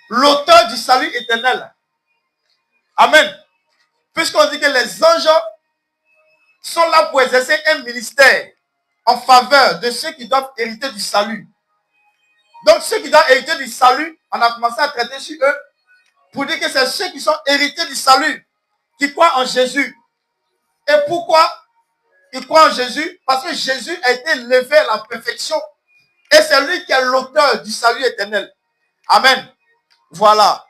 l'auteur du salut éternel. Amen. Puisqu'on dit que les anges sont là pour exercer un ministère en faveur de ceux qui doivent hériter du salut. Donc ceux qui doivent hériter du salut, on a commencé à traiter sur eux pour dire que c'est ceux qui sont hérités du salut, qui croient en Jésus. Et pourquoi ils croient en Jésus? Parce que Jésus a été élevé à la perfection et c'est lui qui est l'auteur du salut éternel. Amen. Voilà.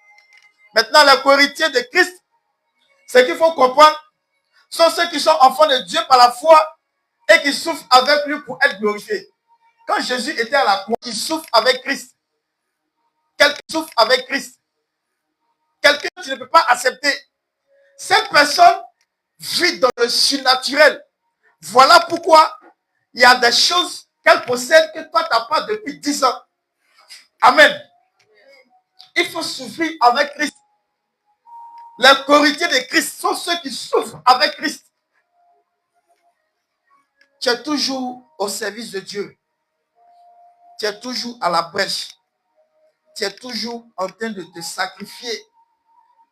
Maintenant, les co-héritiers de Christ, ce qu'il faut comprendre, sont ceux qui sont enfants de Dieu par la foi et qui souffrent avec lui pour être glorifiés. Quand Jésus était à la croix, il souffre avec Christ. Quelqu'un souffre avec Christ. Quelqu'un que tu ne peux pas accepter. Cette personne vit dans le surnaturel. Voilà pourquoi il y a des choses qu'elle possède que toi, tu n'as pas depuis 10 ans. Amen. Il faut souffrir avec Christ. Les co-héritiers de Christ sont ceux qui souffrent avec Christ. Tu es toujours au service de Dieu. Tu es toujours à la brèche. Tu es toujours en train de te sacrifier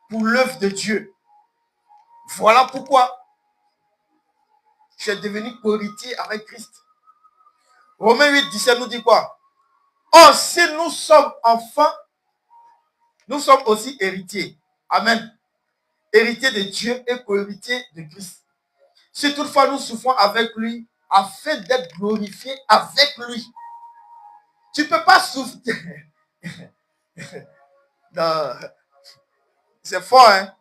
pour l'œuvre de Dieu. Voilà pourquoi tu es devenu co-héritier avec Christ. Romains 8, 17 nous dit quoi? Or, si nous sommes enfants, nous sommes aussi héritiers. Amen. Héritiers de Dieu et co-héritiers de Christ. Si toutefois nous souffrons avec lui, afin d'être glorifiés avec lui. Tu ne peux pas souffrir. C'est fort, hein?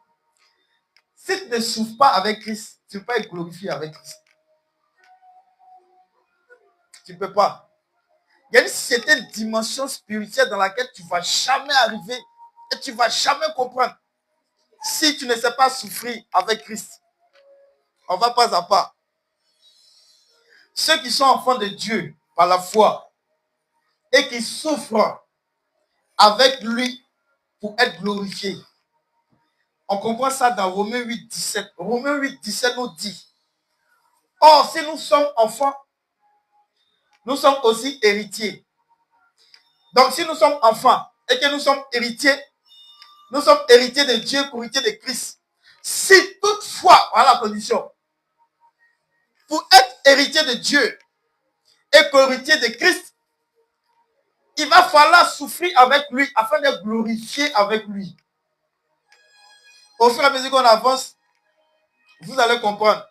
Si tu ne souffres pas avec Christ, tu ne peux pas être glorifié avec Christ. Tu ne peux pas. Il y a une certaine dimension spirituelle dans laquelle tu ne vas jamais arriver et tu ne vas jamais comprendre. Si tu ne sais pas souffrir avec Christ, on va pas à pas. Ceux qui sont enfants de Dieu par la foi et qui souffrent avec lui pour être glorifiés. On comprend ça dans Romains 8, 17. Romains 8, 17 nous dit, or, si nous sommes enfants, nous sommes aussi héritiers. Donc, si nous sommes enfants et que nous sommes héritiers de Dieu, héritiers de Christ. Si toutefois, voilà la condition, pour être héritier de Dieu et héritier de Christ, il va falloir souffrir avec lui afin d'être glorifié avec lui. Au fur et à mesure qu'on avance, vous allez comprendre.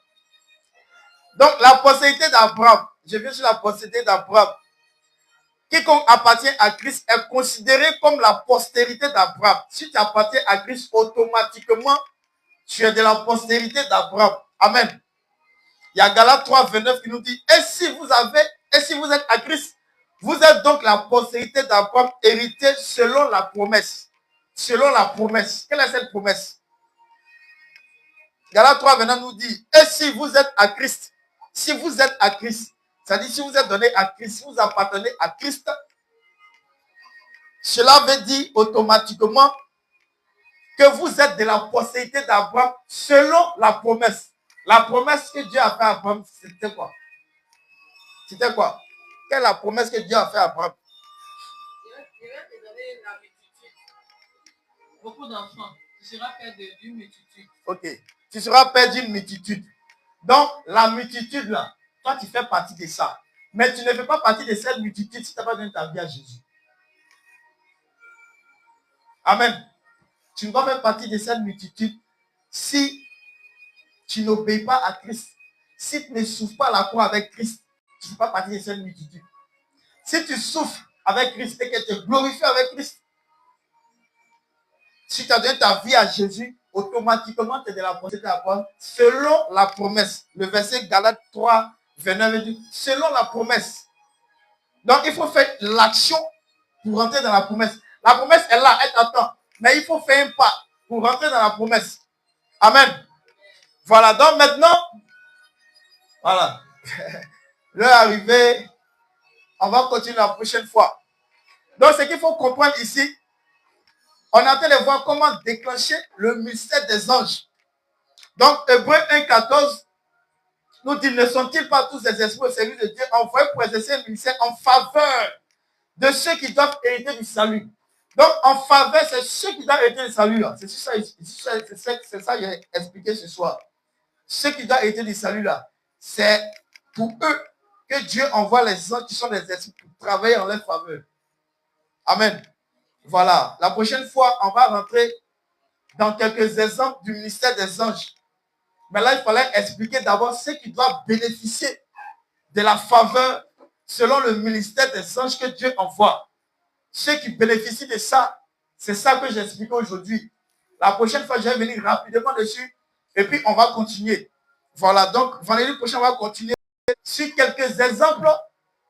Donc, la postérité d'Abraham, je viens sur la postérité d'Abraham. Quiconque appartient à Christ est considéré comme la postérité d'Abraham. Si tu appartiens à Christ, automatiquement, tu es de la postérité d'Abraham. Amen. Il y a Galates 3, 29 qui nous dit, et si vous êtes à Christ, vous êtes donc la postérité d'Abraham, hérité selon la promesse. Selon la promesse. Quelle est cette promesse? Galates 3, 29 nous dit, et si vous êtes à Christ, si vous êtes à Christ, c'est-à-dire si vous êtes donné à Christ, si vous appartenez à Christ, cela veut dire automatiquement que vous êtes de la postérité d'Abraham selon la promesse. La promesse que Dieu a fait à Abraham, c'était quoi? C'était quoi? Quelle est la promesse que Dieu a fait à Abraham? Il va te donner la multitude. Beaucoup d'enfants. Tu seras père d'une multitude. Ok. Tu seras père d'une multitude. Donc, la multitude là, toi tu fais partie de ça. Mais tu ne fais pas partie de cette multitude si tu n'as pas donné ta vie à Jésus. Amen. Tu ne vas pas faire partie de cette multitude si tu n'obéis pas à Christ. Si tu ne souffres pas la croix avec Christ, tu ne fais pas partie de cette multitude. Si tu souffres avec Christ et que tu es glorifié avec Christ, si tu as donné ta vie à Jésus, automatiquement tu es de la postérité d'Abraham selon la promesse. Le verset Galates 3, 29 dit selon la promesse. Donc il faut faire l'action pour rentrer dans la promesse. La promesse est là, elle t'attend. Mais il faut faire un pas pour rentrer dans la promesse. Amen. Voilà, donc maintenant, voilà. L'heure est arrivée. On va continuer la prochaine fois. Donc ce qu'il faut comprendre ici, on est en train de voir comment déclencher le mystère des anges. Donc, Hébreux 1,14 nous dit, ne sont-ils pas tous les esprits au service de Dieu envoyés pour exercer un ministère en faveur de ceux qui doivent hériter du salut? Donc, en faveur, c'est ceux qui doivent hériter du salut. C'est ça que j'ai expliqué ce soir. Ceux qui doivent hériter du salut, là, c'est pour eux que Dieu envoie les anges qui sont des esprits pour travailler en leur faveur. Amen. Voilà. La prochaine fois, on va rentrer dans quelques exemples du ministère des anges. Mais là, il fallait expliquer d'abord ceux qui doivent bénéficier de la faveur selon le ministère des anges que Dieu envoie. Ceux qui bénéficient de ça, c'est ça que j'explique aujourd'hui. La prochaine fois, je vais venir rapidement dessus et puis on va continuer. Voilà, donc vendredi prochain, on va continuer sur quelques exemples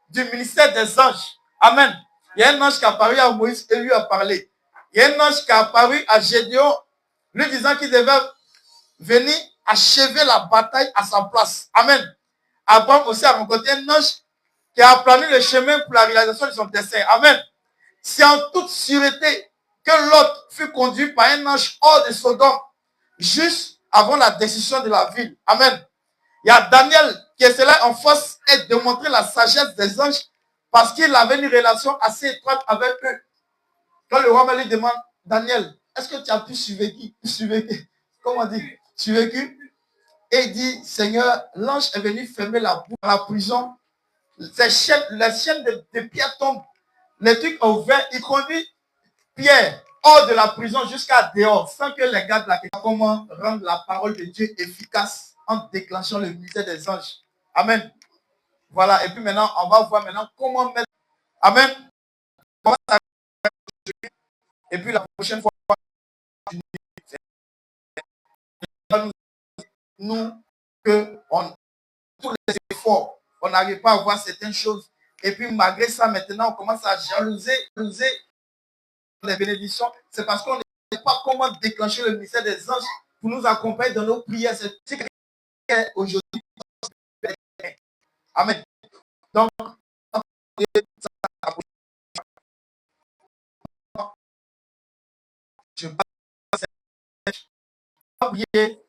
du ministère des anges. Amen. Il y a un ange qui a apparu à Moïse et lui a parlé. Il y a un ange qui a apparu à Gédéon, lui disant qu'il devait venir achever la bataille à sa place. Amen. Abraham aussi a rencontré un ange qui a aplani le chemin pour la réalisation de son dessein. Amen. C'est en toute sûreté que Lot fut conduit par un ange hors de Sodome, juste avant la décision de la ville. Amen. Il y a Daniel qui est cela en force et de montrer la sagesse des anges parce qu'il avait une relation assez étroite avec eux. Quand le roi lui demande, Daniel, est-ce que tu as pu survécu? Comment on dit? Survécu? Et il dit, Seigneur, l'ange est venu fermer la bouche à la prison. Les chaînes de Pierre tombent. Les trucs ont ouvert. Il conduit Pierre hors de la prison jusqu'à dehors, sans que les gars de la question comment rendre la parole de Dieu efficace en déclenchant le ministère des anges. Amen. Voilà. Et puis maintenant, on va voir maintenant comment mettre. Amen. Et puis la prochaine fois, nous que tous les efforts, on n'arrive pas à voir certaines choses. Et puis malgré ça, maintenant, on commence à jalouser les bénédictions. C'est parce qu'on ne sait pas comment déclencher le ministère des anges pour nous accompagner dans nos prières. C'est ce que aujourd'hui. Amen. Donc, je vais prier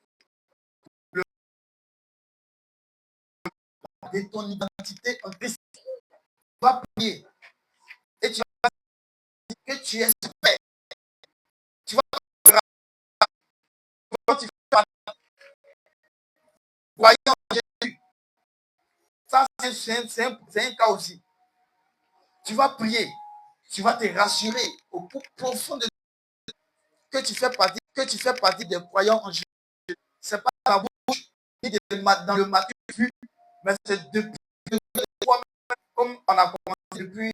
de ton identité en Christ. Tu vas prier. Et tu vas dire que tu es fait. Tu vas croire en Jésus. Ça, c'est un cas aussi. Tu vas prier. Tu vas te rassurer au plus profond de que tu fais partie des croyants en Jésus. Ce n'est pas dans la bouche ni dans le matin vu, mais c'est depuis toi-même, comme on a commencé depuis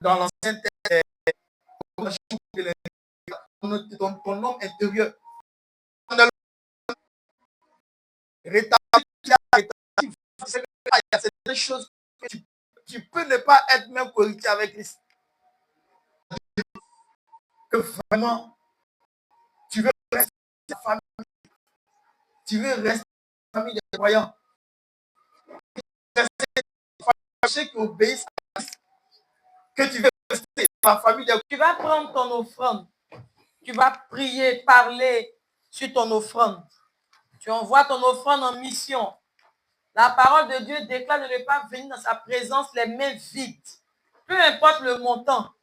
dans l'ancien texte, ton homme intérieur. Rétablir il y a certaines choses que tu peux ne pas être même corrigé avec Christ. Que vraiment, tu veux rester ta famille. Tu veux rester la famille des croyants. Ceux qui obéissent à Christ. Que tu veux rester la famille des croyants. Tu vas prendre ton offrande. Tu vas prier, parler sur ton offrande. Tu envoies ton offrande en mission. La parole de Dieu déclare de ne pas venir dans sa présence les mains vides. Peu importe le montant,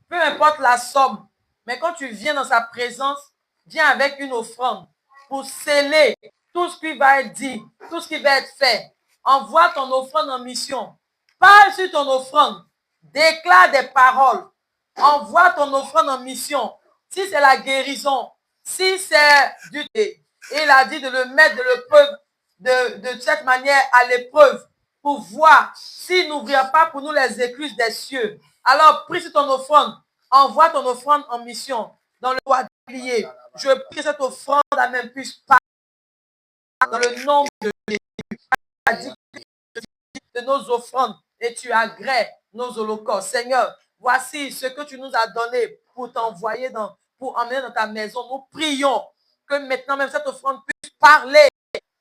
peu importe la somme. Mais quand tu viens dans sa présence, viens avec une offrande pour sceller tout ce qui va être dit, tout ce qui va être fait. Envoie ton offrande en mission. Parle sur ton offrande. Déclare des paroles. Envoie ton offrande en mission. Si c'est la guérison, si c'est du thé, il a dit de le mettre de l'épreuve, de cette manière à l'épreuve pour voir s'il n'ouvrira pas pour nous les écluses des cieux. Alors, prie sur ton offrande. Envoie ton offrande en mission dans le roi plié. Je prie que cette offrande à même puisse pas dans le nom de Jésus. De nos offrandes et tu agrées nos holocaustes. Seigneur, voici ce que tu nous as donné pour t'envoyer pour emmener dans ta maison. Nous prions que maintenant même cette offrande puisse parler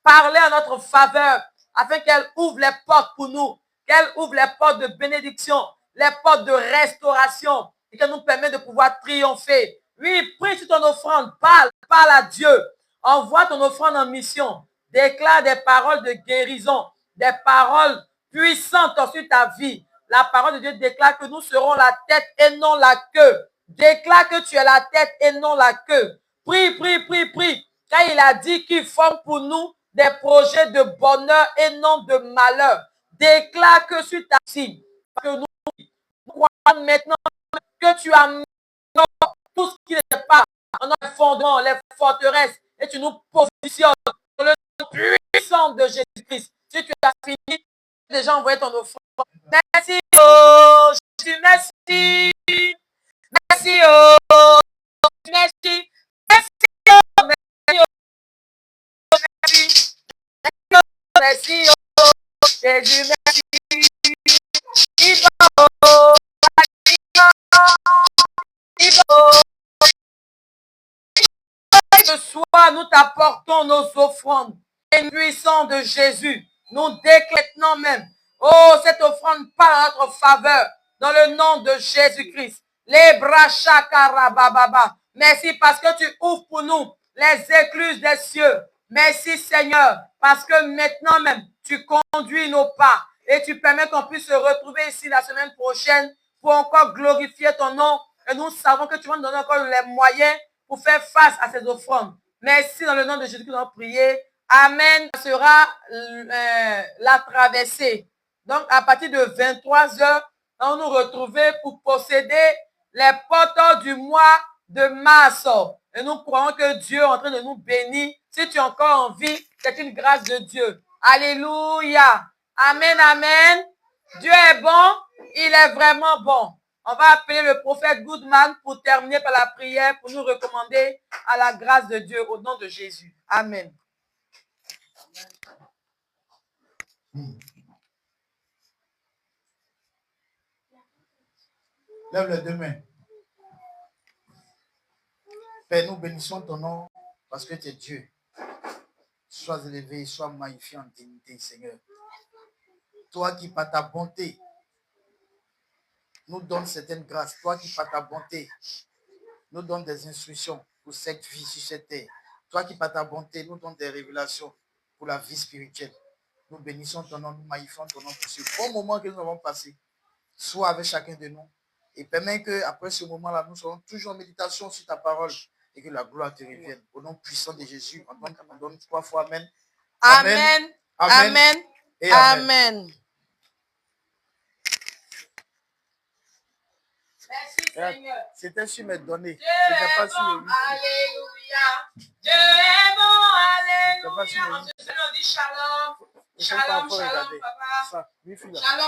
en notre faveur, afin qu'elle ouvre les portes pour nous, qu'elle ouvre les portes de bénédiction, les portes de restauration, et qu'elle nous permette de pouvoir triompher. Oui, prie sur ton offrande, parle à Dieu, envoie ton offrande en mission, déclare des paroles de guérison, des paroles puissantes sur ta vie. La parole de Dieu déclare que nous serons la tête et non la queue. Déclare que tu es la tête et non la queue. Prie, prie, prie, prie. Car il a dit qu'il forme pour nous des projets de bonheur et non de malheur. Déclare que sur ta cible, que nous croyons maintenant que tu as tout ce qui n'est pas en un fondement, les forteresses, et tu nous positionnes dans le nom puissant de Jésus-Christ. Si tu as fini, déjà envoyé ton offrande. Merci, oh Jésus, merci. Merci, oh merci. Merci, oh merci, oh merci. Merci, oh Jésus, merci. Ce soir, nous t'apportons nos offrandes. Et puissant de Jésus, nous déclarons même, oh, cette offrande parle en notre faveur, dans le nom de Jésus-Christ. Les bras chakarabababa. Merci parce que tu ouvres pour nous les écluses des cieux. Merci Seigneur, parce que maintenant même, tu conduis nos pas et tu permets qu'on puisse se retrouver ici la semaine prochaine pour encore glorifier ton nom. Et nous savons que tu vas nous donner encore les moyens pour faire face à ces offrandes. Merci dans le nom de Jésus que nous avons prié. Amen. Ce sera la traversée. Donc, à partir de 23h, nous allons nous retrouver pour posséder les porteurs du mois de mars. Et nous croyons que Dieu est en train de nous bénir. Si tu es encore en vie, c'est une grâce de Dieu. Alléluia. Amen, amen. Dieu est bon. Il est vraiment bon. On va appeler le prophète Goodman pour terminer par la prière, pour nous recommander à la grâce de Dieu au nom de Jésus. Amen. Lève les deux mains. Père, nous bénissons ton nom parce que tu es Dieu. Sois élevé, sois magnifié en dignité, Seigneur. Toi qui par ta bonté nous donne certaines grâces. Toi qui par ta bonté nous donne des instructions pour cette vie sur cette terre. Toi qui par ta bonté nous donne des révélations pour la vie spirituelle. Nous bénissons ton nom, nous magnifions ton nom pour ce bon moment que nous avons passé. Sois avec chacun de nous et permets qu'après ce moment-là, nous serons toujours en méditation sur ta parole et que la gloire te revienne. Au nom puissant de Jésus, on donne 3 fois Amen. Amen. Amen. Amen. Et amen. Amen. Merci Seigneur. C'était sur mes données. Dieu est bon, alléluia. Dieu est bon, alléluia. Je te dis shalom. Shalom, shalom, papa. Shalom.